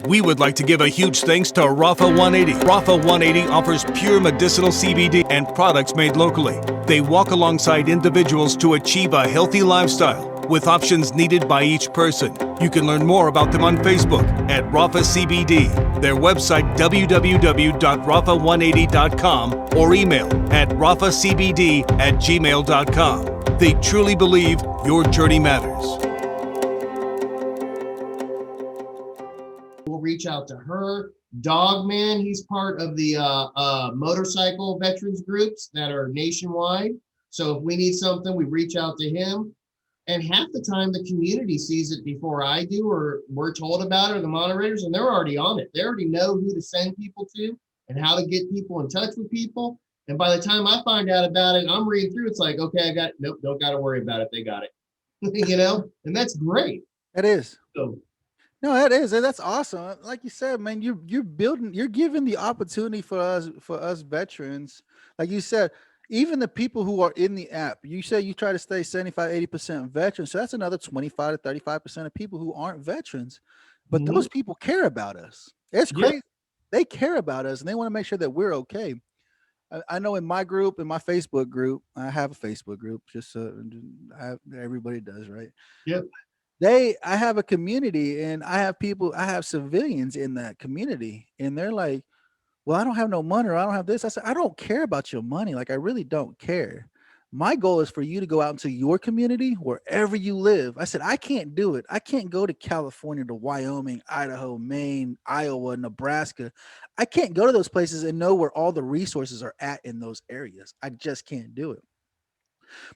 we would like to give a huge thanks to Rafa 180. Rafa 180 offers pure medicinal CBD and products made locally. They walk alongside individuals to achieve a healthy lifestyle with options needed by each person. You can learn more about them on Facebook at Rafa CBD. Their website, www.rafa180.com, or email at rafacbd@gmail.com. They truly believe your journey matters. We'll reach out to her. Dogman, he's part of the motorcycle veterans groups that are nationwide. So if we need something, we reach out to him. And half the time the community sees it before I do, or we're told about it, or the moderators, and they're already on it. They already know who to send people to and how to get people in touch with people. And by the time I find out about it, I'm reading through, it's like, okay, nope, don't got to worry about it. They got it, and that's great. It is. So, no, that is. That's awesome. Like you said, man, you're giving the opportunity for us veterans. Like you said, even the people who are in the app, you say you try to stay 75, 80% veterans. So that's another 25 to 35% of people who aren't veterans. But those people care about us. It's crazy. Yeah. They care about us and they want to make sure that we're okay. I know in my group, in my Facebook group, I have a Facebook group, just so everybody does, right? Yep. I have a community and I have civilians in that community, and they're like, well, I don't have no money, or I don't have this. I said, I don't care about your money. Like, I really don't care. My goal is for you to go out into your community, wherever you live. I said, I can't do it. I can't go to California, to Wyoming, Idaho, Maine, Iowa, Nebraska. I can't go to those places and know where all the resources are at in those areas. I just can't do it.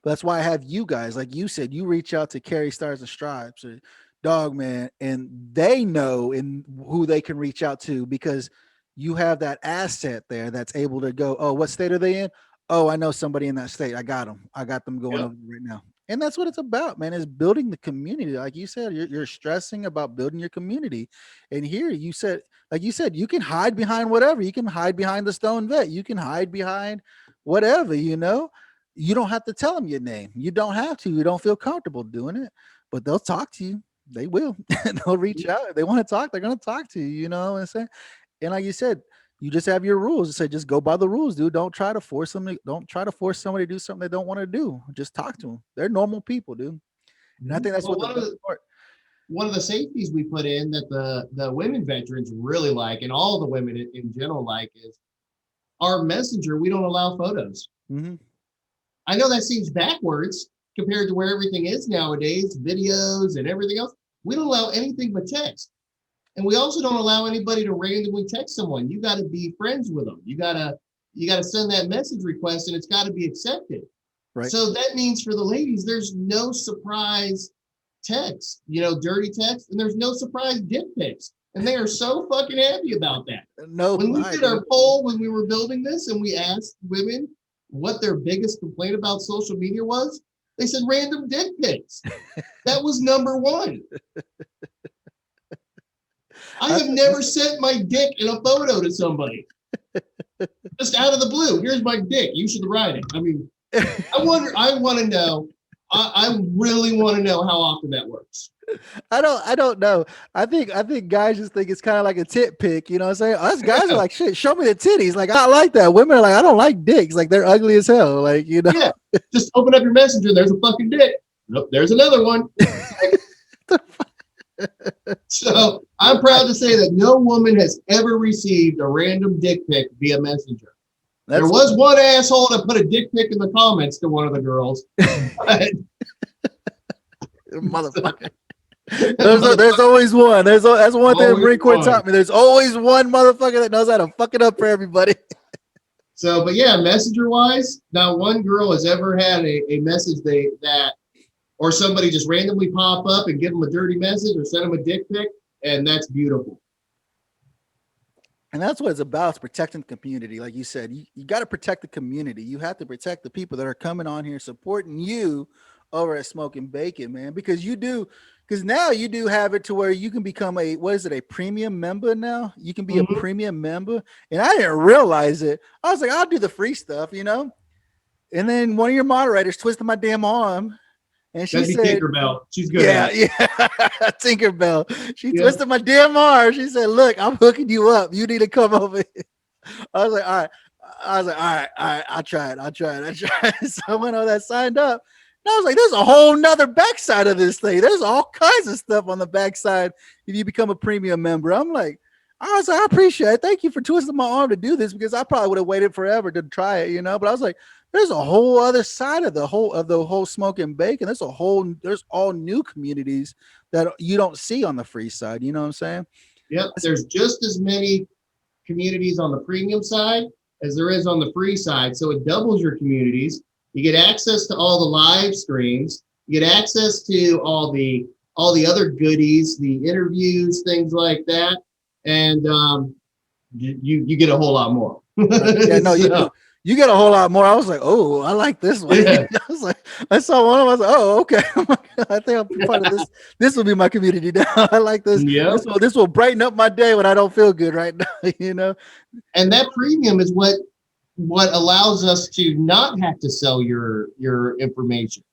But that's why I have you guys, like you said, you reach out to Carry Stars and Stripes or Dogman, and they know who they can reach out to, because you have that asset there that's able to go, oh, what state are they in? Oh, I know somebody in that state. I got them. I got them going over right now. And that's what it's about, man, is building the community. Like you said, you're stressing about building your community. And here you said, like you said, you can hide behind whatever. You can hide behind the Stone Vet. You can hide behind whatever, you don't have to tell them your name. You don't have to. You don't feel comfortable doing it, but they'll talk to you. They will. They'll reach out. If they want to talk, they're going to talk to you. You know what I'm saying? And like you said, you just have your rules. You say, just go by the rules, dude. Don't try to force them. Don't try to force somebody to do something they don't want to do. Just talk to them. They're normal people, dude. And I think that's one of the safeties we put in that the women veterans really like, and all the women in general like, is our messenger. We don't allow photos. Mm-hmm. I know that seems backwards compared to where everything is nowadays, videos and everything else. We don't allow anything but text. And we also don't allow anybody to randomly text someone. You got to be friends with them. You got to send that message request, and it's got to be accepted. Right. So that means for the ladies, there's no surprise text, dirty text, and there's no surprise dick pics. And they are so fucking happy about that. No, when we did our poll when we were building this, and we asked women what their biggest complaint about social media was, they said random dick pics. That was number one. I have never sent my dick in a photo to somebody. Just out of the blue. Here's my dick. You should write it. I mean, I want to know. I really want to know how often that works. I don't know. I think guys just think it's kind of like a tit pic, you know what I'm saying? Us guys are like, shit, show me the titties. Like, I like that. Women are like, I don't like dicks. Like, they're ugly as hell. Like, Yeah. Just open up your messenger. There's a fucking dick. Nope, there's another one. So I'm proud to say that no woman has ever received a random dick pic via messenger. There was one asshole that put a dick pic in the comments to one of the girls. Motherfucker. There's always one. That's one thing the Marine Corps taught me. There's always one motherfucker that knows how to fuck it up for everybody. So, but yeah, messenger wise, not one girl has ever had a message or somebody just randomly pop up and give them a dirty message or send them a dick pic, and that's beautiful. And that's what it's about, is protecting the community. Like you said, you got to protect the community. You have to protect the people that are coming on here supporting you over at Smoking Bacon, man, because now you do have it to where you can become a premium member now? You can be a premium member. And I didn't realize it. I was like, I'll do the free stuff, And then one of your moderators twisted my damn arm. And she said, Tinkerbell. She's good. Yeah. Tinkerbell. She twisted my damn arm. She said, look, I'm hooking you up. You need to come over here. I was like, all right. I'll try it. So I went over there, signed up. And I was like, there's a whole nother backside of this thing. There's all kinds of stuff on the backside if you become a premium member. I'm like, I was like, I appreciate it. Thank you for twisting my arm to do this, because I probably would have waited forever to try it, you know. But I was like, there's a whole other side of the whole smoke and bake, and there's all new communities that you don't see on the free side. You know what I'm saying? Yep. There's just as many communities on the premium side as there is on the free side. So it doubles your communities. You get access to all the live streams. You get access to all the other goodies, the interviews, things like that, and you get a whole lot more. Yeah, no, So, you get a whole lot more. I was like, oh, I like this one. yeah. I was like, I saw one. I was like, oh, okay. I think I'm part of this. This will be my community now. I like this. Yep. This will brighten up my day when I don't feel good right now. You know. And that premium is what allows us to not have to sell your information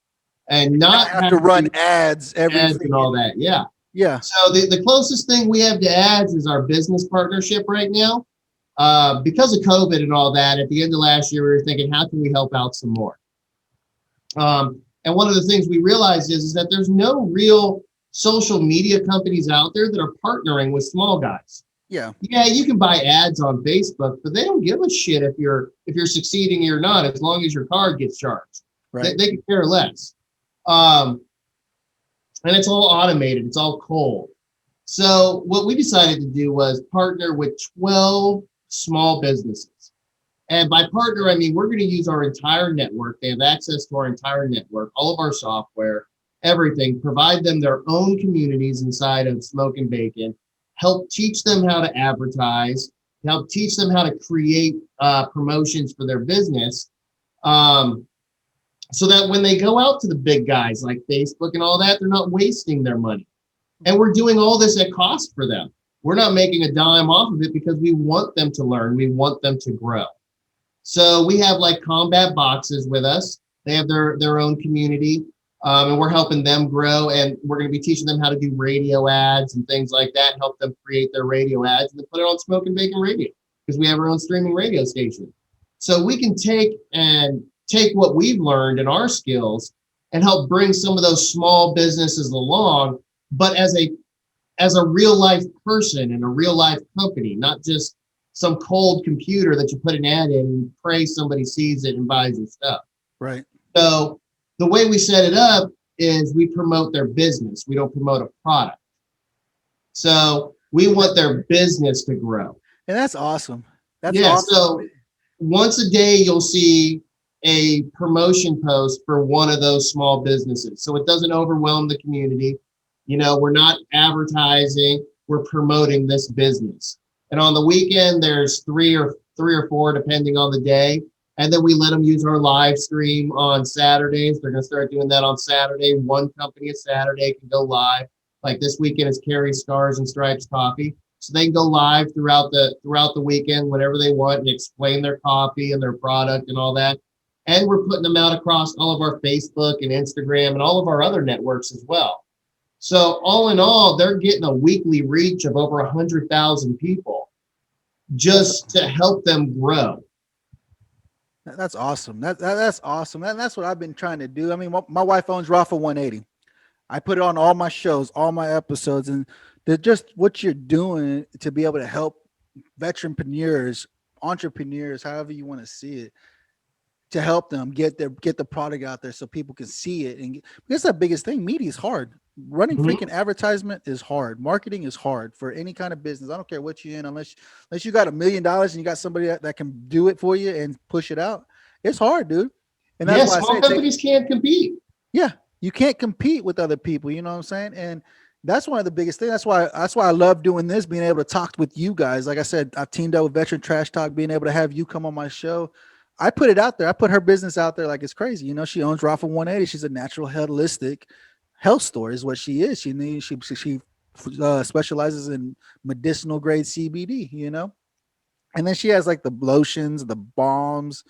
and not have to run ads and all that. Yeah. Yeah. So the closest thing we have to ads is our business partnership right now. Because of COVID and all that, at the end of last year, we were thinking, how can we help out some more? And one of the things we realized is that there's no real social media companies out there that are partnering with small guys. Yeah. Yeah, you can buy ads on Facebook, but they don't give a shit if you're succeeding or not, as long as your card gets charged. Right. They could care less. And it's all automated. It's all cold. So what we decided to do was partner with 12 small businesses. And by partner, I mean, we're going to use our entire network. They have access to our entire network, all of our software, everything, provide them their own communities inside of Smoke and Bacon, help teach them how to advertise, help teach them how to create promotions for their business. So that when they go out to the big guys like Facebook and all that, they're not wasting their money. And we're doing all this at cost for them. We're not making a dime off of it because we want them to learn. We want them to grow. So we have like combat boxes with us. They have their own community, and we're helping them grow. And we're going to be teaching them how to do radio ads and things like that, and help them create their radio ads and then put it on Smoke and Bacon Radio, because we have our own streaming radio station. So we can take what we've learned and our skills and help bring some of those small businesses along, but as a real life person and a real life company, not just some cold computer that you put an ad in and pray somebody sees it and buys your stuff. Right. So the way we set it up is we promote their business. We don't promote a product. So we want their business to grow. And that's awesome. That's yeah. awesome. So once a day, you'll see a promotion post for one of those small businesses. So it doesn't overwhelm the community. You know, we're not advertising, we're promoting this business. And on the weekend, there's three or four, depending on the day. And then we let them use our live stream on Saturdays. They're going to start doing that on Saturday. One company a Saturday can go live. Like this weekend is Carry Scars and Stripes Coffee. So they can go live throughout the weekend, whenever they want, and explain their coffee and their product and all that. And we're putting them out across all of our Facebook and Instagram and all of our other networks as well. So all in all, they're getting a weekly reach of over 100,000 people just to help them grow. That's awesome. That's awesome. And that's what I've been trying to do. I mean, my wife owns Rafa 180. I put it on all my shows, all my episodes, and they're just what you're doing to be able to help veteranpreneurs, entrepreneurs, however you want to see it, to help them get the product out there so people can see it. And that's the biggest thing. Media is hard. Running freaking advertisement is hard. Marketing is hard for any kind of business. I don't care what you're in, unless you got $1 million and you got somebody that can do it for you and push it out. It's hard, dude. And that's why small companies can't compete. Yeah, you can't compete with other people. You know what I'm saying? And that's one of the biggest things. That's why I love doing this, being able to talk with you guys. Like I said, I've teamed up with Veteran Trash Talk, being able to have you come on my show. I put it out there. I put her business out there like it's crazy. You know, she owns Rafa 180. She's a natural holistic health store is what she is. She specializes in medicinal grade CBD, you know, and then she has like the lotions, the balms,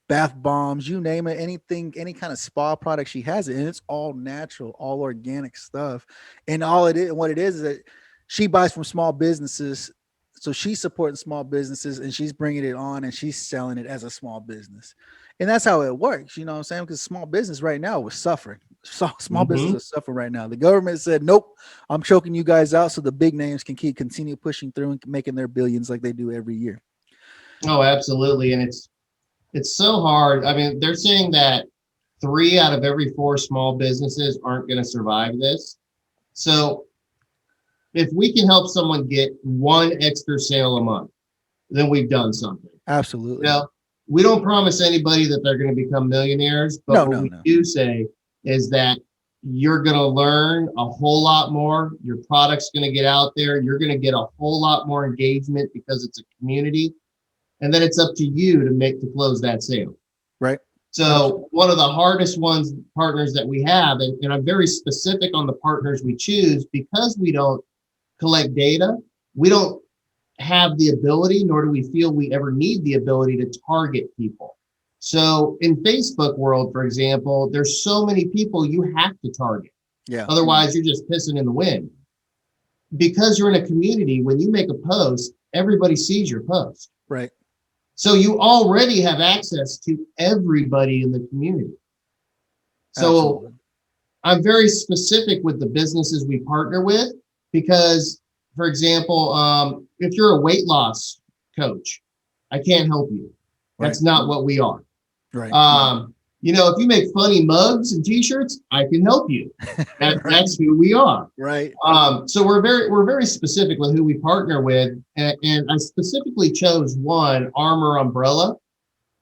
bath bombs, you name it, anything, any kind of spa product, she has it. And it's all natural, all organic stuff. And all it is, what it is that she buys from small businesses. So she's supporting small businesses and she's bringing it on and she's selling it as a small business. And that's how it works. You know what I'm saying? Because small business right now was suffering. Small businesses are suffering right now. The government said, nope, I'm choking you guys out so the big names can continue pushing through and making their billions like they do every year. Oh, absolutely. And it's so hard. I mean, they're saying that 3 out of every 4 small businesses aren't going to survive this. So if we can help someone get 1 extra sale a month, then we've done something. Absolutely. You know, we don't promise anybody that they're going to become millionaires, but what we do say is that you're going to learn a whole lot more. Your product's going to get out there. You're going to get a whole lot more engagement because it's a community. And then it's up to you to close that sale. Right. So one of the hardest partners that we have, and I'm very specific on the partners we choose because we don't collect data. We don't have the ability, nor do we feel we ever need the ability to target people. So in Facebook world, for example, there's so many people you have to target. Yeah. Otherwise, you're just pissing in the wind. Because you're in a community, when you make a post, everybody sees your post. Right. So you already have access to everybody in the community. So absolutely. I'm very specific with the businesses we partner with because, for example, if you're a weight loss coach, I can't help you. That's not what we are. Right. You know, if you make funny mugs and t-shirts, I can help you. That's who we are. Right. So we're very specific with who we partner with. And I specifically chose one, Armor Umbrella.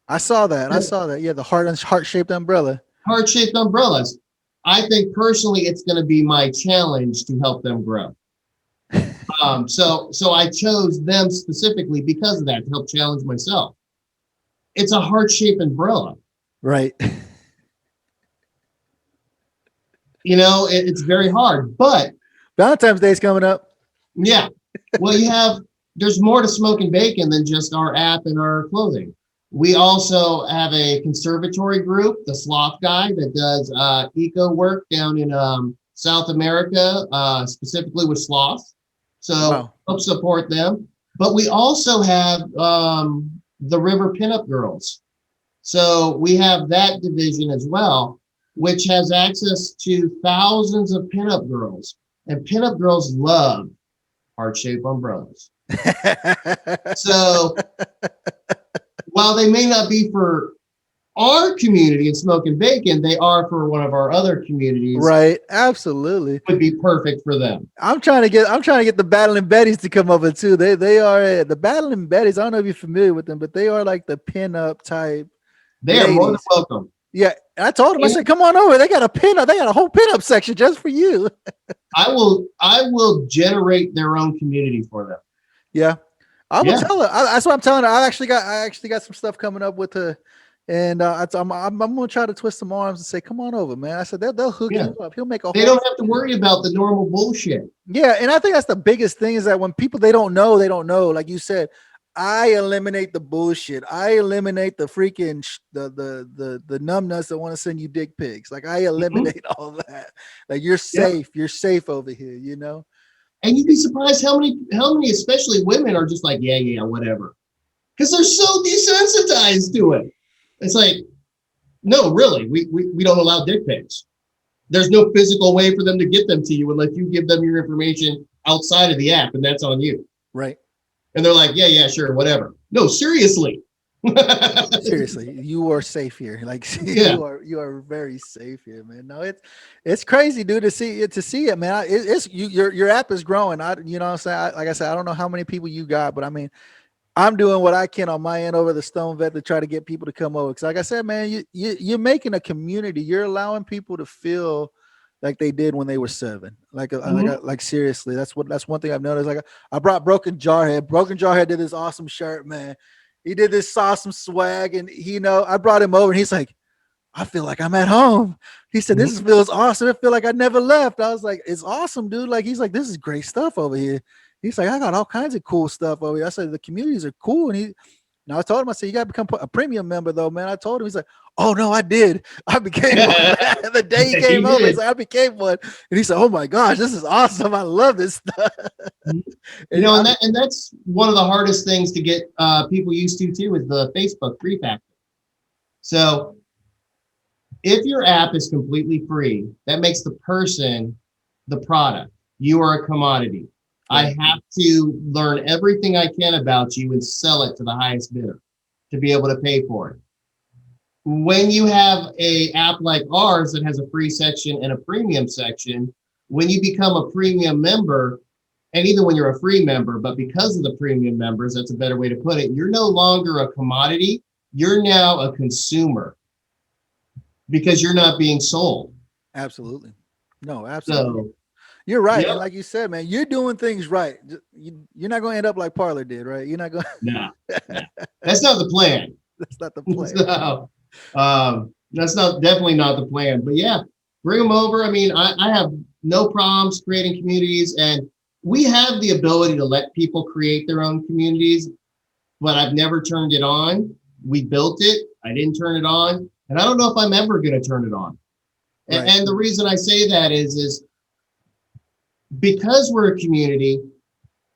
I saw that. Yeah, the heart-shaped umbrella. Heart-shaped umbrellas. I think personally it's going to be my challenge to help them grow. So I chose them specifically because of that, to help challenge myself. It's a heart-shaped umbrella. Right. You know, it's very hard, but Valentine's Day is coming up. Yeah. Well, there's more to Smoking Bacon than just our app and our clothing. We also have a conservatory group, the Sloth Guy, that does eco work down in South America, specifically with sloths. So help support them. But we also have the River Pinup Girls. So we have that division as well, which has access to thousands of pinup girls. And pinup girls love heart-shaped umbrellas. So while they may not be for our community in Smoking Bacon, they are for one of our other communities. Right. Absolutely. Would be perfect for them. I'm trying to get the Battling Betties to come over too. They are the Battling Betties. I don't know if you're familiar with them, but they are like the pin-up type. They are more than welcome. Yeah, I told him. I said, "Come on over. They got a pin-up. They got a whole pin-up section just for you." I will generate their own community for them. Yeah, I will tell her. That's what I'm telling her. I actually got some stuff coming up with her, and I'm gonna try to twist some arms and say, "Come on over, man." I said they'll hook you up. He'll make a. They don't have to worry about the normal bullshit. Yeah, and I think that's the biggest thing is that when people they don't know. Like you said. I eliminate the bullshit. I eliminate the freaking the numbnuts that want to send you dick pics. Like I eliminate all that. Like you're safe. You're safe over here, you know. And you'd be surprised how many, especially women, are just like, yeah, whatever, because they're so desensitized to it. It's like, no, really, we don't allow dick pics. There's no physical way for them to get them to you unless you give them your information outside of the app, and that's on you. Right. And they're like, yeah, sure, whatever. No, seriously. Seriously, you are safe here. Like you are very safe here, man. No, it's crazy, dude, to see it, man. Your app is growing. You know what I'm saying? Like I said, I don't know how many people you got, but I mean, I'm doing what I can on my end over the Stone Vet to try to get people to come over. Because like I said, man, you're making a community. You're allowing people to feel like they did when they were 7. Like seriously, that's one thing I've noticed. Like I brought Broken Jarhead. Broken Jarhead did this awesome shirt, man. He did this awesome swag, and I brought him over, and he's like, I feel like I'm at home. He said, this feels awesome. I feel like I never left. I was like, it's awesome, dude. Like he's like, this is great stuff over here. He's like, I got all kinds of cool stuff over here. I said, the communities are cool, and I told him, I said, you got to become a premium member, though, man. I told him, he's like, oh, no, I did. I became one. The day he came over, he's like, I became one. And he said, oh, my gosh, this is awesome. I love this stuff. And that's one of the hardest things to get people used to, too, is the Facebook free factor. So If your app is completely free, that makes the person the product. You are a commodity. Right. I have to learn everything I can about you and sell it to the highest bidder to be able to pay for it. When you have a app like ours that has a free section and a premium section, when you become a premium member, and even when you're a free member, but because of the premium members, that's a better way to put it, you're no longer a commodity, you're now a consumer because you're not being sold. Absolutely. No, absolutely. So, You're right. yep, And like you said, man, you're doing things right. You're not going to end up like Parlor did, right? You're not going no, no, that's not the plan. that's not the plan. So, that's not definitely not the plan. But yeah, bring them over. I mean, I have no problems creating communities, and we have the ability to let people create their own communities, but I've never turned it on. We built it. I didn't turn it on, and I don't know if I'm ever going to turn it on. Right. And the reason I say that is because we're a community,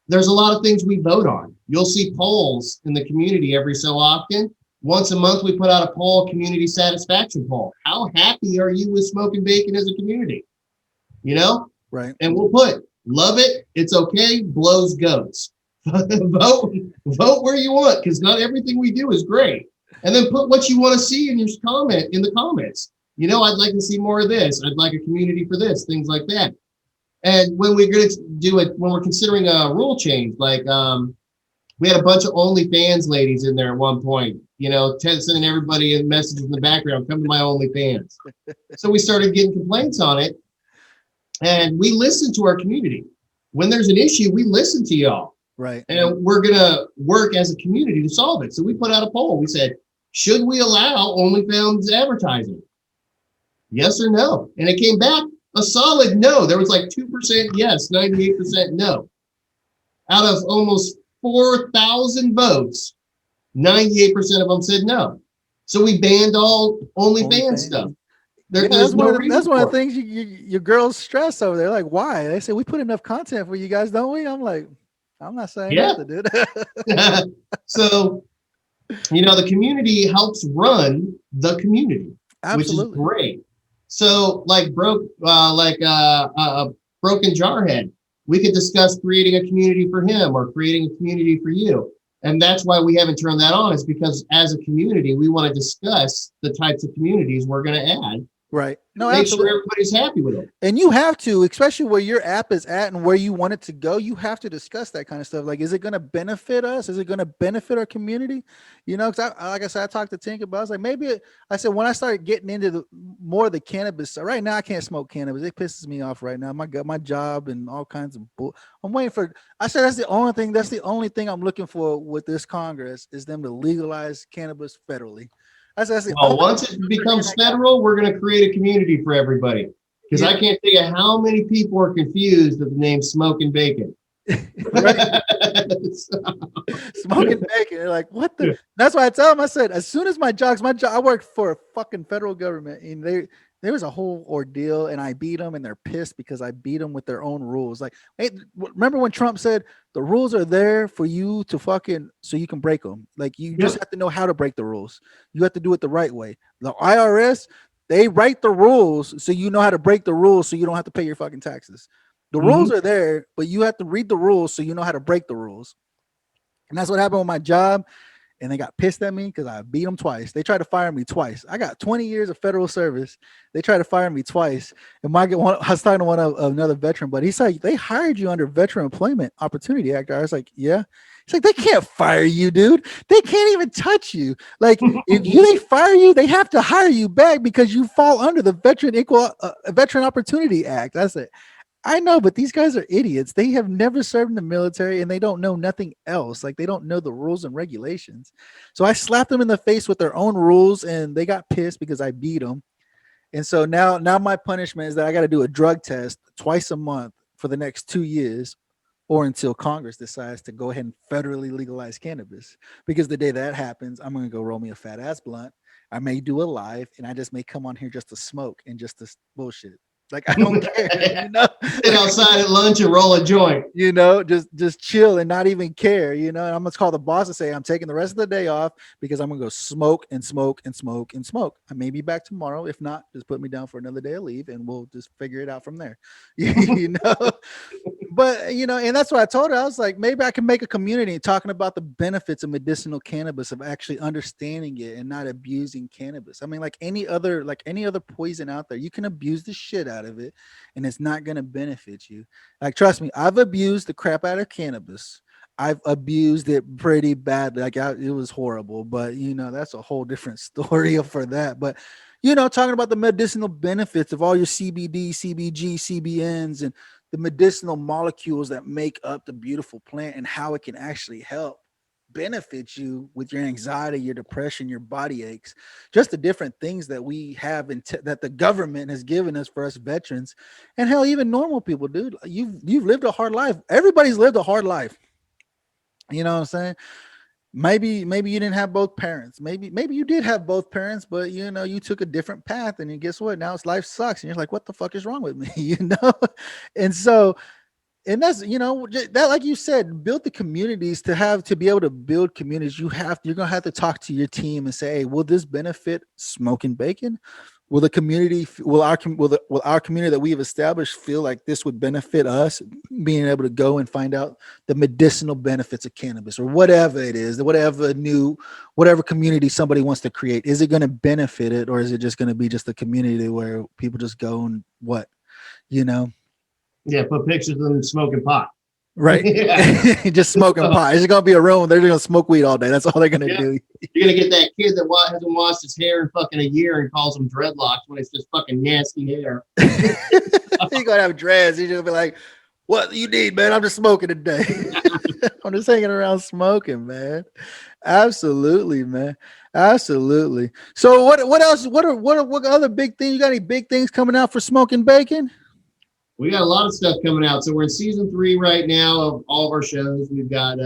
there's a lot of things we vote on. You'll see polls in the community every so often. Once a month, we put out a poll, community satisfaction poll. How happy are you with smoking bacon as a community? You know? Right. And we'll put, love it, it's okay, blows goats. vote where you want, because not everything we do is great. And then put what you want to see in your comment in the comments. You know, I'd like to see more of this. I'd like a community for this, things like that. And when we're going to do it, when we're considering a rule change, like we had a bunch of OnlyFans ladies in there at one point, you know, sending everybody a message in the background, come to my OnlyFans. So we started getting complaints on it, and we listen to our community. When there's an issue, we listen to y'all. Right. And we're going to work as a community to solve it. So we put out a poll. We said, should we allow OnlyFans advertising? Yes or no? And it came back a solid no. There was like 2% yes, 98% no. Out of almost 4,000 votes, 98% of them said no. So we banned all OnlyFans stuff. That's one of the things your girls stress over there. Like, why? They say we put enough content for you guys, don't we? I'm like, I'm not saying nothing, dude. So, you know, the community helps run the community, Absolutely. which is great. So, like broken jarhead, we could discuss creating a community for him or creating a community for you. And that's why we haven't turned that on, is because as a community, we want to discuss the types of communities we're going to add. Right. No, make absolutely. sure everybody's happy with it. And you have to, especially where your app is at and where you want it to go, you have to discuss that kind of stuff. Like, is it going to benefit us? Is it going to benefit our community? You know, because like I said, I talked to Tink about it. I was like, maybe I said, when I started getting into more of the cannabis, right now I can't smoke cannabis. It pisses me off right now. My job and all kinds of I'm waiting for, I said, that's the only thing I'm looking for with this Congress is them to legalize cannabis federally. Well, once it becomes federal, we're going to create a community for everybody. Because I can't tell you how many people are confused with the name Smoking Bacon. Smoking bacon. They're like, what the? That's why I tell them, I said, as soon as my job, I work for a fucking federal government, and there was a whole ordeal, and I beat them, and they're pissed because I beat them with their own rules. Like, hey, remember when Trump said the rules are there for you to so you can break them? Like, you just have to know how to break the rules. You have to do it the right way. The IRS, they write the rules so you know how to break the rules so you don't have to pay your fucking taxes. The rules are there, but you have to read the rules so you know how to break the rules. And that's what happened with my job. And they got pissed at me because I beat them twice. They tried to fire me twice. I got 20 years of federal service. They tried to fire me twice. And I was talking to another veteran, but he's like, they hired you under Veteran Employment Opportunity Act. I was like, yeah. He's like, they can't fire you, dude. They can't even touch you. Like, if they fire you, they have to hire you back because you fall under the Veteran Opportunity Act. That's it. I know, but these guys are idiots. They have never served in the military and they don't know nothing else. Like, they don't know the rules and regulations. So I slapped them in the face with their own rules and they got pissed because I beat them. And so now my punishment is that I got to do a drug test twice a month for the next 2 years or until Congress decides to go ahead and federally legalize cannabis. Because the day that happens, I'm going to go roll me a fat ass blunt. I may do a live and I just may come on here just to smoke and just to bullshit. Like, I don't care, you know. Sit outside at lunch and roll a joint. You know, just chill and not even care, you know. And I'm gonna call the boss and say I'm taking the rest of the day off because I'm gonna go smoke and smoke and smoke and smoke. I may be back tomorrow. If not, just put me down for another day of leave and we'll just figure it out from there. You know. But you know, and that's what I told her. I was like, maybe I can make a community talking about the benefits of medicinal cannabis, of actually understanding it and not abusing cannabis. I mean, like any other poison out there, you can abuse the shit out of it and it's not gonna benefit you. Like, trust me, I've abused the crap out of cannabis. I've abused it pretty badly. It was horrible, but you know, that's a whole different story for that. But you know, talking about the medicinal benefits of all your CBD, CBG, CBNs, and the medicinal molecules that make up the beautiful plant and how it can actually help benefit you with your anxiety, your depression, your body aches, just the different things that we have that the government has given us for us veterans, and hell, even normal people, dude. You've lived a hard life. Everybody's lived a hard life. You know what I'm saying? Maybe you didn't have both parents. Maybe you did have both parents, but you know, you took a different path, and guess what? Now it's life sucks, and you're like, what the fuck is wrong with me? You know, and so. And that's, you know, that, like you said, build the communities. To be able to build communities, you're gonna have to talk to your team and say, hey, will this benefit Smoking Bacon? Will the community, will our community that we have established feel like this would benefit us, being able to go and find out the medicinal benefits of cannabis or whatever it is, whatever community somebody wants to create? Is it going to benefit it, or is it just going to be just a community where people just go and what, you know? Yeah, put pictures of them smoking pot. Right. Yeah. Just smoking pot. It's gonna be a room. They're gonna smoke weed all day. That's all they're gonna do. You're gonna get that kid that hasn't washed his hair in fucking a year and calls them dreadlocks when it's just fucking nasty hair. He's gonna have dreads. He's gonna be like, what do you need, man? I'm just smoking today. I'm just hanging around smoking, man. Absolutely, man. Absolutely. So what else? What other big things? You got any big things coming out for Smoking Bacon? We got a lot of stuff coming out. So we're in season 3 right now of all of our shows. We've got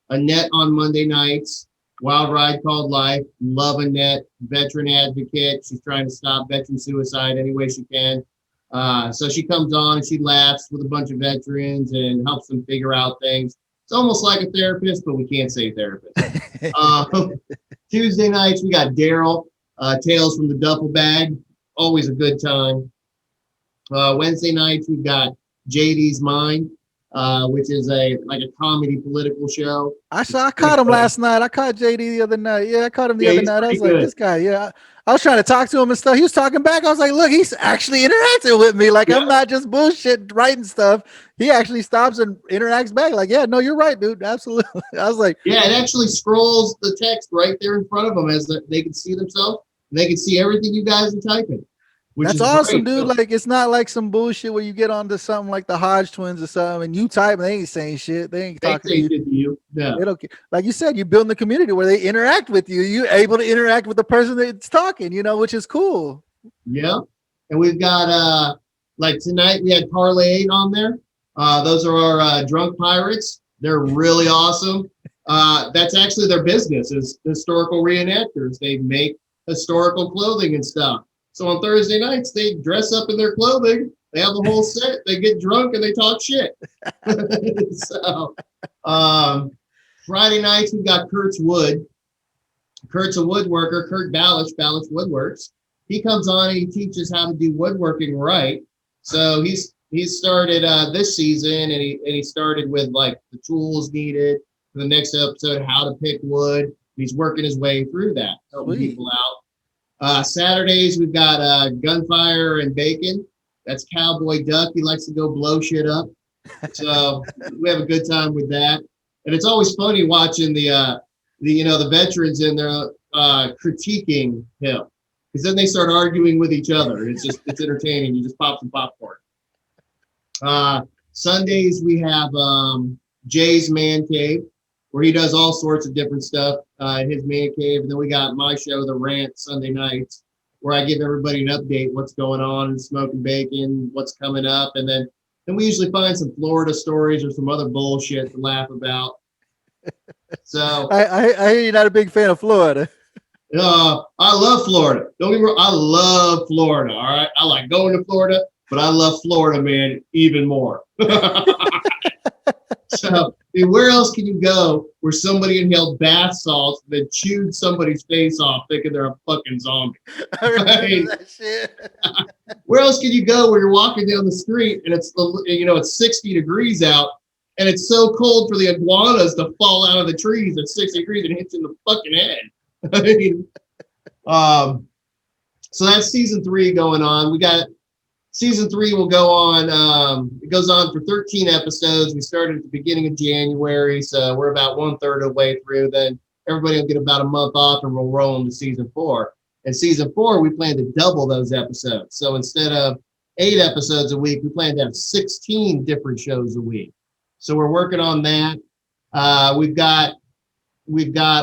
Annette on Monday nights, Wild Ride Called Life. Love Annette, veteran advocate. She's trying to stop veteran suicide any way she can. So she comes on and she laughs with a bunch of veterans and helps them figure out things. It's almost like a therapist, but we can't say therapist. Tuesday nights, we got Daryl, Tales from the Duffel Bag. Always a good time. Wednesday nights, we've got JD's Mind, which is a comedy political show. I caught him last night. I caught JD the other night. Yeah, I caught him the other night. I was like, this guy, yeah. I was trying to talk to him and stuff. He was talking back. I was like, look, he's actually interacting with me. Like, I'm not just bullshit writing stuff. He actually stops and interacts back. Like, yeah, no, you're right, dude. Absolutely. I was like, yeah, it actually scrolls the text right there in front of them as they can see themselves. And they can see everything you guys are typing. That's awesome, dude. Like, it's not like some bullshit where you get onto something like the Hodge twins or something and you type and they ain't saying shit. They ain't talking to you. Yeah. They don't, like you said, you're building the community where they interact with you. You're able to interact with the person that's talking, you know, which is cool. Yeah. And we've got, like tonight we had Parlay 8 on there. Those are our drunk pirates. They're really awesome. That's actually their business, is historical reenactors. They make historical clothing and stuff. So on Thursday nights, they dress up in their clothing. They have the whole set. They get drunk and they talk shit. So Friday nights, we've got Kurt's Wood. Kurt's a woodworker. Kurt Ballish Woodworks. He comes on and he teaches how to do woodworking right. So he's started this season, and he started with like the tools needed for the next episode, how to pick wood. He's working his way through that, helping people out. Saturdays, we've got Gunfire and Bacon. That's Cowboy Duck. He likes to go blow shit up. So we have a good time with that. And it's always funny watching the veterans in there critiquing him. Because then they start arguing with each other. It's entertaining. You just pop some popcorn. Sundays, we have Jay's Man Cave, where he does all sorts of different stuff in his man cave. And then we got my show, The Rant, Sunday nights, where I give everybody an update, what's going on in Smoking Bacon, what's coming up. And then we usually find some Florida stories or some other bullshit to laugh about. So I hear you're not a big fan of Florida. I love Florida. Don't get me wrong, I love Florida. All right. I like going to Florida. but I love Florida, man, even more. So, I mean, where else can you go where somebody inhaled bath salts and then chewed somebody's face off thinking they're a fucking zombie? I remember Right? that shit. Where else can you go where you're walking down the street and it's it's 60 degrees out and it's so cold for the iguanas to fall out of the trees at 60 degrees and hits you in the fucking head? I mean, so that's season 3 going on. We got season 3 will go on. It goes on for 13 episodes. We started at the beginning of January, so we're about 1/3 of the way through. Then everybody will get about a month off, and we'll roll into season 4. And season 4, we plan to double those episodes. So instead of 8 episodes a week, we plan to have 16 different shows a week. So we're working on that. We've got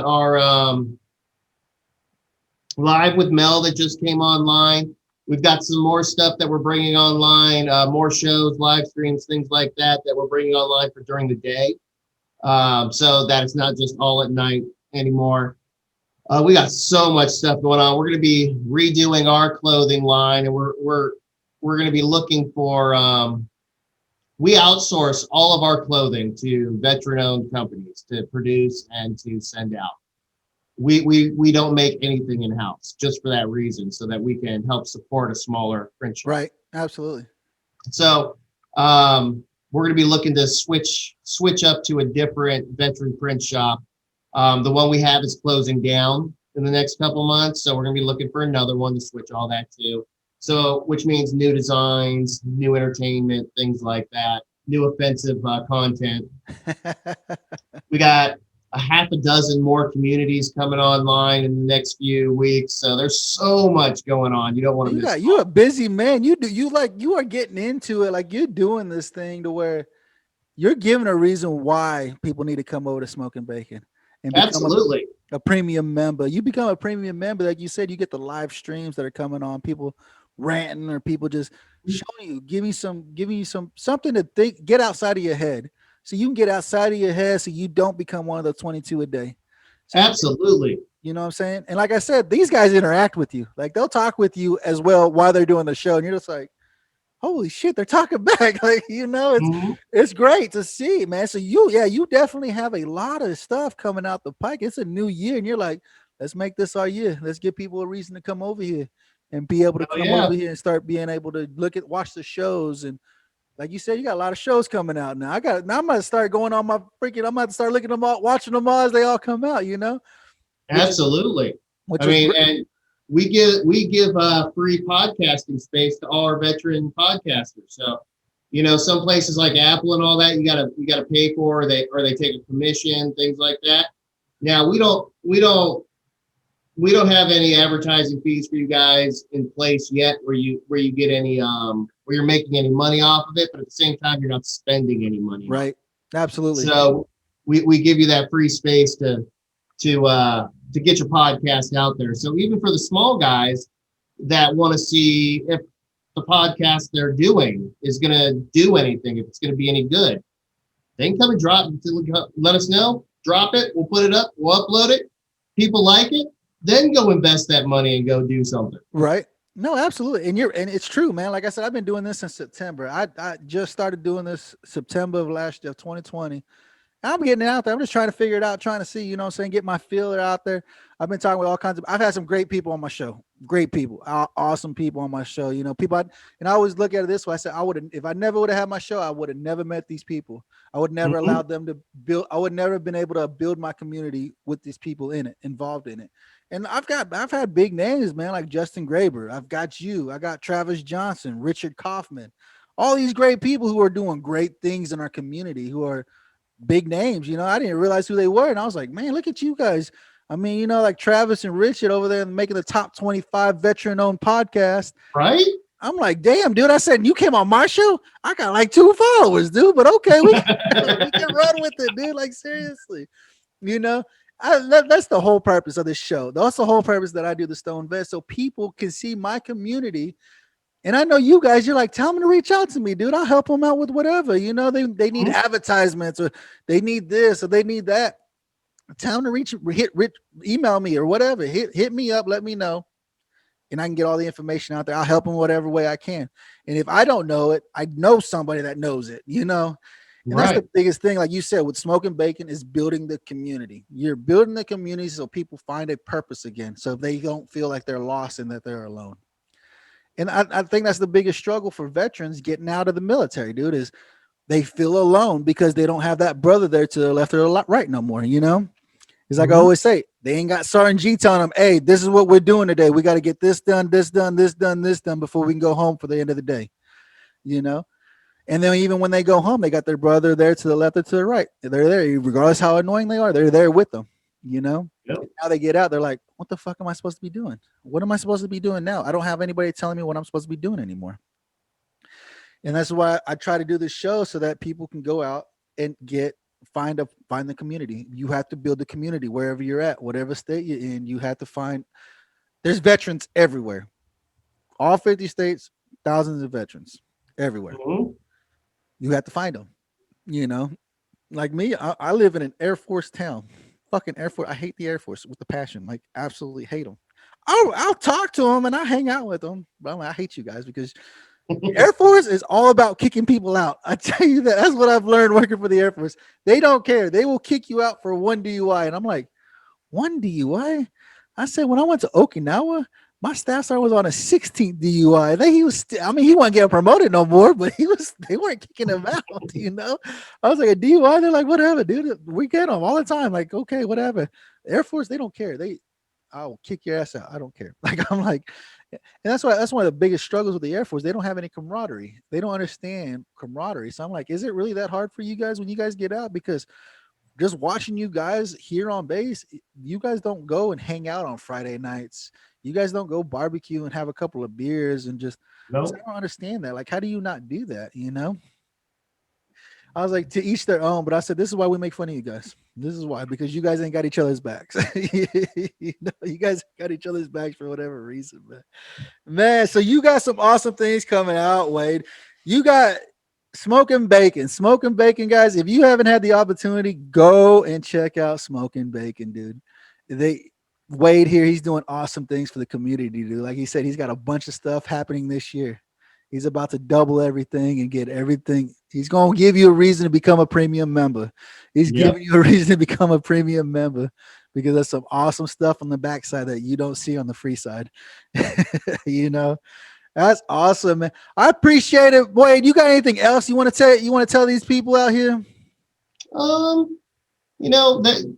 our Live with Mel that just came online. We've got some more stuff that we're bringing online, more shows, live streams, things like that we're bringing online for during the day. So that it's not just all at night anymore. We got so much stuff going on. We're going to be redoing our clothing line, and we're going to be looking for. We outsource all of our clothing to veteran-owned companies to produce and to send out. We don't make anything in-house just for that reason, so that we can help support a smaller print shop. Right. Absolutely. So we're going to be looking to switch up to a different veteran print shop. The one we have is closing down in the next couple months, so we're going to be looking for another one to switch all that to. So, which means new designs, new entertainment, things like that, new offensive content. We got a half a dozen more communities coming online in the next few weeks. So there's so much going on. You don't want to miss. You're a busy man. You are getting into it. Like, you're doing this thing to where you're giving a reason why people need to come over to Smoking Bacon and become Absolutely a premium member. You become a premium member. Like you said, you get the live streams that are coming on, people ranting or people just showing you, giving you something to think, get outside of your head. So you can get outside of your head so you don't become one of the 22 a day. So Absolutely. You know what I'm saying? And like I said, these guys interact with you. Like, they'll talk with you as well while they're doing the show. And you're just like, holy shit, they're talking back. Like, it's great to see, man. So you definitely have a lot of stuff coming out the pike. It's a new year. And you're like, let's make this our year. Let's give people a reason to come over here and be able to come over here and start being able to watch the shows. And like you said, you got a lot of shows coming out now. I'm going to start going on my freaking, I'm going to start looking them all, watching them all as they all come out, Absolutely. And we give free podcasting space to all our veteran podcasters. So, some places like Apple and all that, you gotta pay for, or they take a commission, things like that. Now we don't have any advertising fees for you guys in place yet where you get any where you're making any money off of it, but at the same time you're not spending any money. Right. Absolutely. So we give you that free space to get your podcast out there. So even for the small guys that want to see if the podcast they're doing is going to do anything, if it's going to be any good, they can come and let us know, drop it, we'll put it up, we'll upload it, people like it, then go invest that money and go do something. Right. No, absolutely. And it's true, man. Like I said, I've been doing this since September. I just started doing this September of 2020. I'm getting out there. I'm just trying to figure it out, trying to see, get my feeler out there. I've been talking with all kinds of, I've had some great people on my show, great people, awesome people on my show, people. And I always look at it this way. I said, if I never would have had my show, I would have never met these people. I would never allowed them to build. I would never have been able to build my community with these people involved in it. And I've had big names, man, like Justin Graber. I've got you. I got Travis Johnson, Richard Kaufman, all these great people who are doing great things in our community, who are big names. I didn't realize who they were. And I was like, man, look at you guys. I mean, like Travis and Richard over there making the top 25 veteran-owned podcast. Right? I'm like, damn, dude. I said, you came on my show? I got like 2 followers, dude. But okay, we can run with it, dude. Like, seriously. That's the whole purpose of this show. That's the whole purpose that I do the Stone Vet, so people can see my community. And I know you guys, you're like, tell them to reach out to me, dude. I'll help them out with whatever. They need advertisements, or they need this, or they need that. Tell them to email me or whatever. Hit me up. Let me know. and I can get all the information out there. I'll help them whatever way I can. And if I don't know it, I know somebody that knows it, you know? And that's Right. the biggest thing, like you said, with Smoking Bacon is building the community. You're building the community so people find a purpose again, so they don't feel like they're lost and that they're alone. And I think that's the biggest struggle for veterans getting out of the military, dude, is they feel alone because they don't have that brother there to the left or the right no more, you know? It's like I always say, they ain't got Sergeant G telling them, hey, this is what we're doing today. We got to get this done, this done, this done, this done before we can go home for the end of the day, you know? And then even when they go home, they got their brother there to the left or to the right. They're there, regardless how annoying they are. They're there with them, you know? Yep. Now they get out, they're like, what the fuck am I supposed to be doing? What am I supposed to be doing now? I don't have anybody telling me what I'm supposed to be doing anymore. And that's why I try to do this show so that people can go out and find the community. You have to build the community wherever you're at, whatever state you're in. You have to find. There's veterans everywhere, all 50 states, thousands of veterans everywhere. You have to find them. You know, like me, I live in an Air Force town. Fucking Air Force. I hate the Air Force with a passion. Like absolutely hate them. I'll talk to them and I hang out with them, but I'm like, I hate you guys because Air Force is all about kicking people out. I tell you that. That's what I've learned working for the Air Force. They don't care. They will kick you out for one DUI. And I'm like, one DUI? I said, when I went to Okinawa, my staff sergeant was on a 16th DUI. He wasn't getting promoted no more, but they weren't kicking him out, you know? I was like, a DUI? They're like, whatever, dude. We get them all the time. Like, okay, whatever. Air Force, they don't care. I'll kick your ass out. I don't care. Like, I'm like, and that's one of the biggest struggles with the Air Force. They don't have any camaraderie. They don't understand camaraderie. So I'm like, is it really that hard for you guys when you guys get out? Because just watching you guys here on base, you guys don't go and hang out on Friday nights. You guys don't go barbecue and have a couple of beers and just, I don't understand that. Like, how do you not do that? You know? I was like, to each their own, but I said, this is why we make fun of you guys. This is why, because you guys ain't got each other's backs. You guys got each other's backs for whatever reason, man. So you got some awesome things coming out, Wade. You got Smoking Bacon, guys. If you haven't had the opportunity, go and check out Smoking Bacon, dude. Wade here, he's doing awesome things for the community, dude. Like he said, he's got a bunch of stuff happening this year. He's about to double everything and get everything. He's going to give you a reason to become a premium member. He's giving you a reason to become a premium member because there's some awesome stuff on the backside that you don't see on the free side. You know, that's awesome, man. I appreciate it. Wade, you got anything else you want to tell these people out here? You know, that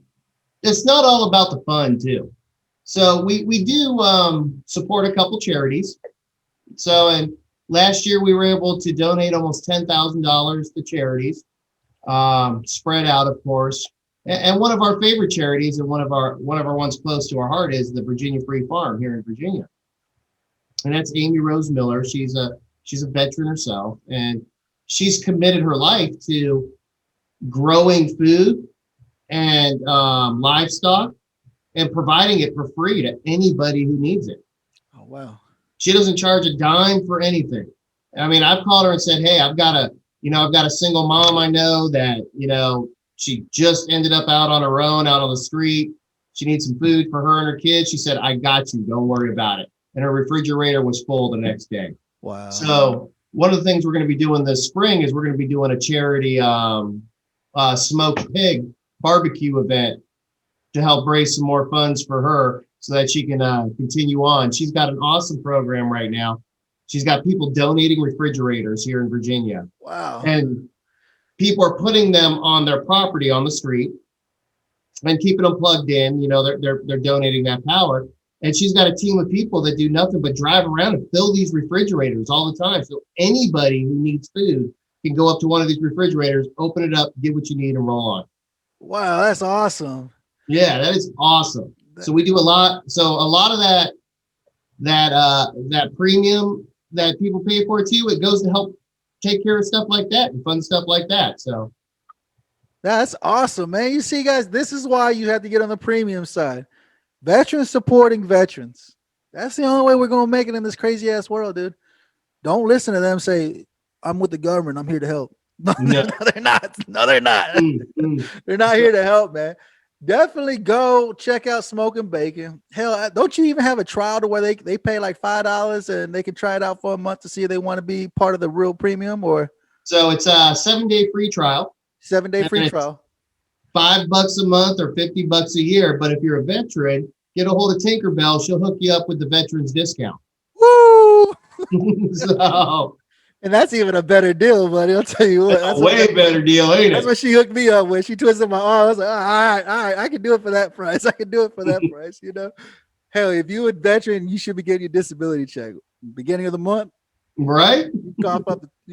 it's not all about the fun too. So we do support a couple charities. So, and last year, we were able to donate almost $10,000 to charities, spread out, of course. And one of our favorite charities, and one of our ones close to our heart, is the Virginia Free Farm here in Virginia. And that's Amy Rose Miller. She's a veteran herself, and she's committed her life to growing food and livestock and providing it for free to anybody who needs it. Oh, wow. She doesn't charge a dime for anything. I mean, I've called her and said, hey, I've got a single mom I know that, she just ended up out on her own, out on the street. She needs some food for her and her kids. She said, I got you. Don't worry about it. And her refrigerator was full the next day. Wow. So one of the things we're going to be doing this spring is we're going to be doing a charity smoked pig barbecue event to help raise some more funds for her, so that she can continue on. She's got an awesome program right now. She's got people donating refrigerators here in Virginia. Wow. And people are putting them on their property on the street and keeping them plugged in. They're donating that power. And she's got a team of people that do nothing but drive around and fill these refrigerators all the time. So anybody who needs food can go up to one of these refrigerators, open it up, get what you need, and roll on. Wow, that's awesome. Yeah, that is awesome. So we do a lot. So a lot of that premium that people pay for too, it goes to help take care of stuff like that and fun stuff like that. So that's awesome, man. You see, guys, this is why you have to get on the premium side. Veterans supporting veterans. That's the only way we're going to make it in this crazy ass world, dude. Don't listen to them say, I'm with the government. I'm here to help. No, they're not. No, they're not. They're not here to help, man. Definitely go check out Smoking Bacon. Hell, don't you even have a trial to where they pay like $5 and they can try it out for a month to see if they want to be part of the real premium, or So it's a 7-day free trial. 7-day And free it's trial. $5 a month or $50 a year. But if you're a veteran, get a hold of Tinkerbell. She'll hook you up with the veterans discount. Woo! So And that's even a better deal, buddy. I'll tell you what. that's a way better deal, ain't That's it? what she hooked me up with. She twisted my arm. I was like, all right, I can do it for that price. I can do it for that price, you know? Hell, if you're a veteran, you should be getting your disability check. Beginning of the month, Right? you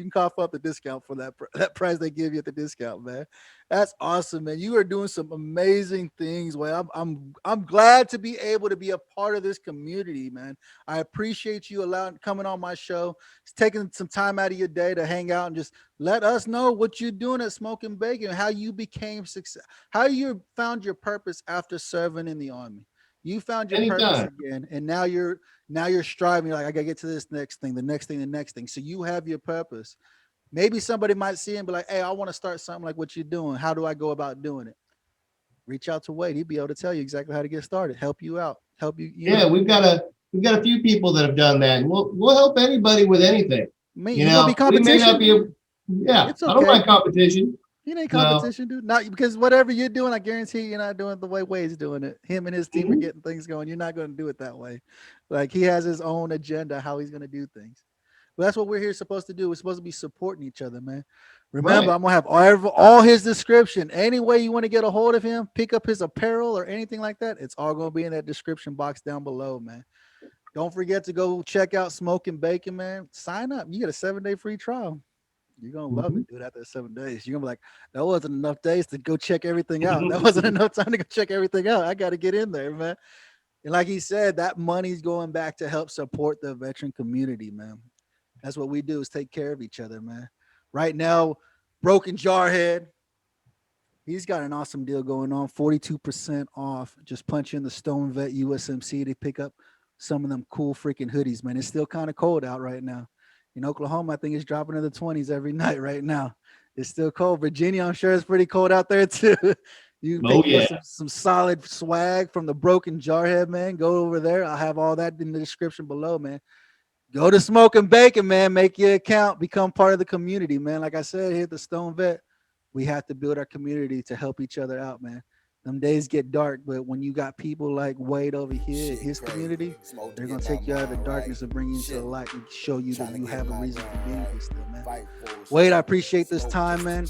can cough up the discount for that price they give you at the discount, man. That's awesome, man. You are doing some amazing things. Well, I'm glad to be able to be a part of this community, man. I appreciate you coming on my show, taking some time out of your day to hang out and just let us know what you're doing at Smoking Bacon, how you became success, how you found your purpose after serving in the Army. You found your purpose Anytime. again, and now you're striving. You're like, I gotta get to this next thing, the next thing, the next thing. So you have your purpose. Maybe somebody might see and be like, hey, I want to start something like what you're doing. How do I go about doing it? Reach out to Wade. He'd be able to tell you exactly how to get started, help you out, help you. Yeah, we've got a few people that have done that, and we'll help anybody with anything. You gonna be We may competition. not be yeah, It's I don't okay. like competition. It ain't No. competition, dude. Not because whatever you're doing, I guarantee you're not doing it the way Wade's doing it. Him and his team are getting things going. You're not going to do it that way. Like he has his own agenda, how he's going to do things. But that's what we're here supposed to do. We're supposed to be supporting each other, man. Remember, Right. I'm gonna have all his description. Any way you want to get a hold of him, pick up his apparel or anything like that, it's all gonna be in that description box down below, man. Don't forget to go check out Smoking Bacon, man. Sign up. You get a 7-day free trial. You're gonna love it, dude. After 7 days, you're gonna be like, that wasn't enough days to go check everything out. That wasn't enough time to go check everything out. I got to get in there, man. And like he said, that money's going back to help support the veteran community, man. That's what we do, is take care of each other, man. Right now, Broken Jarhead, he's got an awesome deal going on, 42% off. Just punch in the Stone Vet USMC to pick up some of them cool freaking hoodies, man. It's still kind of cold out right now. In Oklahoma, I think it's dropping in the 20s every night right now. It's still cold. Virginia, I'm sure it's pretty cold out there too. You pick up some solid swag from the Broken Jarhead, man. Go over there. I'll have all that in the description below, man. Go to Smoking Bacon, man. Make your account. Become part of the community, man. Like I said, here at the Stone Vet, we have to build our community to help each other out, man. Them days get dark, but when you got people like Wade over here in his community, they're going to take you out of the darkness and bring you into the light and show you that you have a reason for being here still, man. Wade, I appreciate this time, man.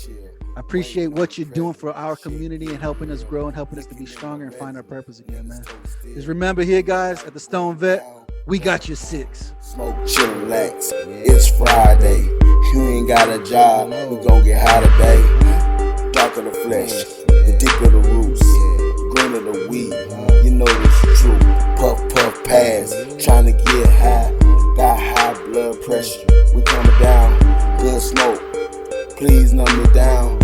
I appreciate what you're doing for our community and helping us grow and helping us to be stronger and find our purpose again, man. Just remember here, guys, at the Stone Vet, we got your 6. Smoke, chill, relax. It's Friday. You ain't got a job. We gon' get high today. Darker the flesh, the deeper the roots, greener the weed. You know this true. Puff, puff, pass. Tryna get high. Got high blood pressure. We coming down. Good smoke. Please numb me down.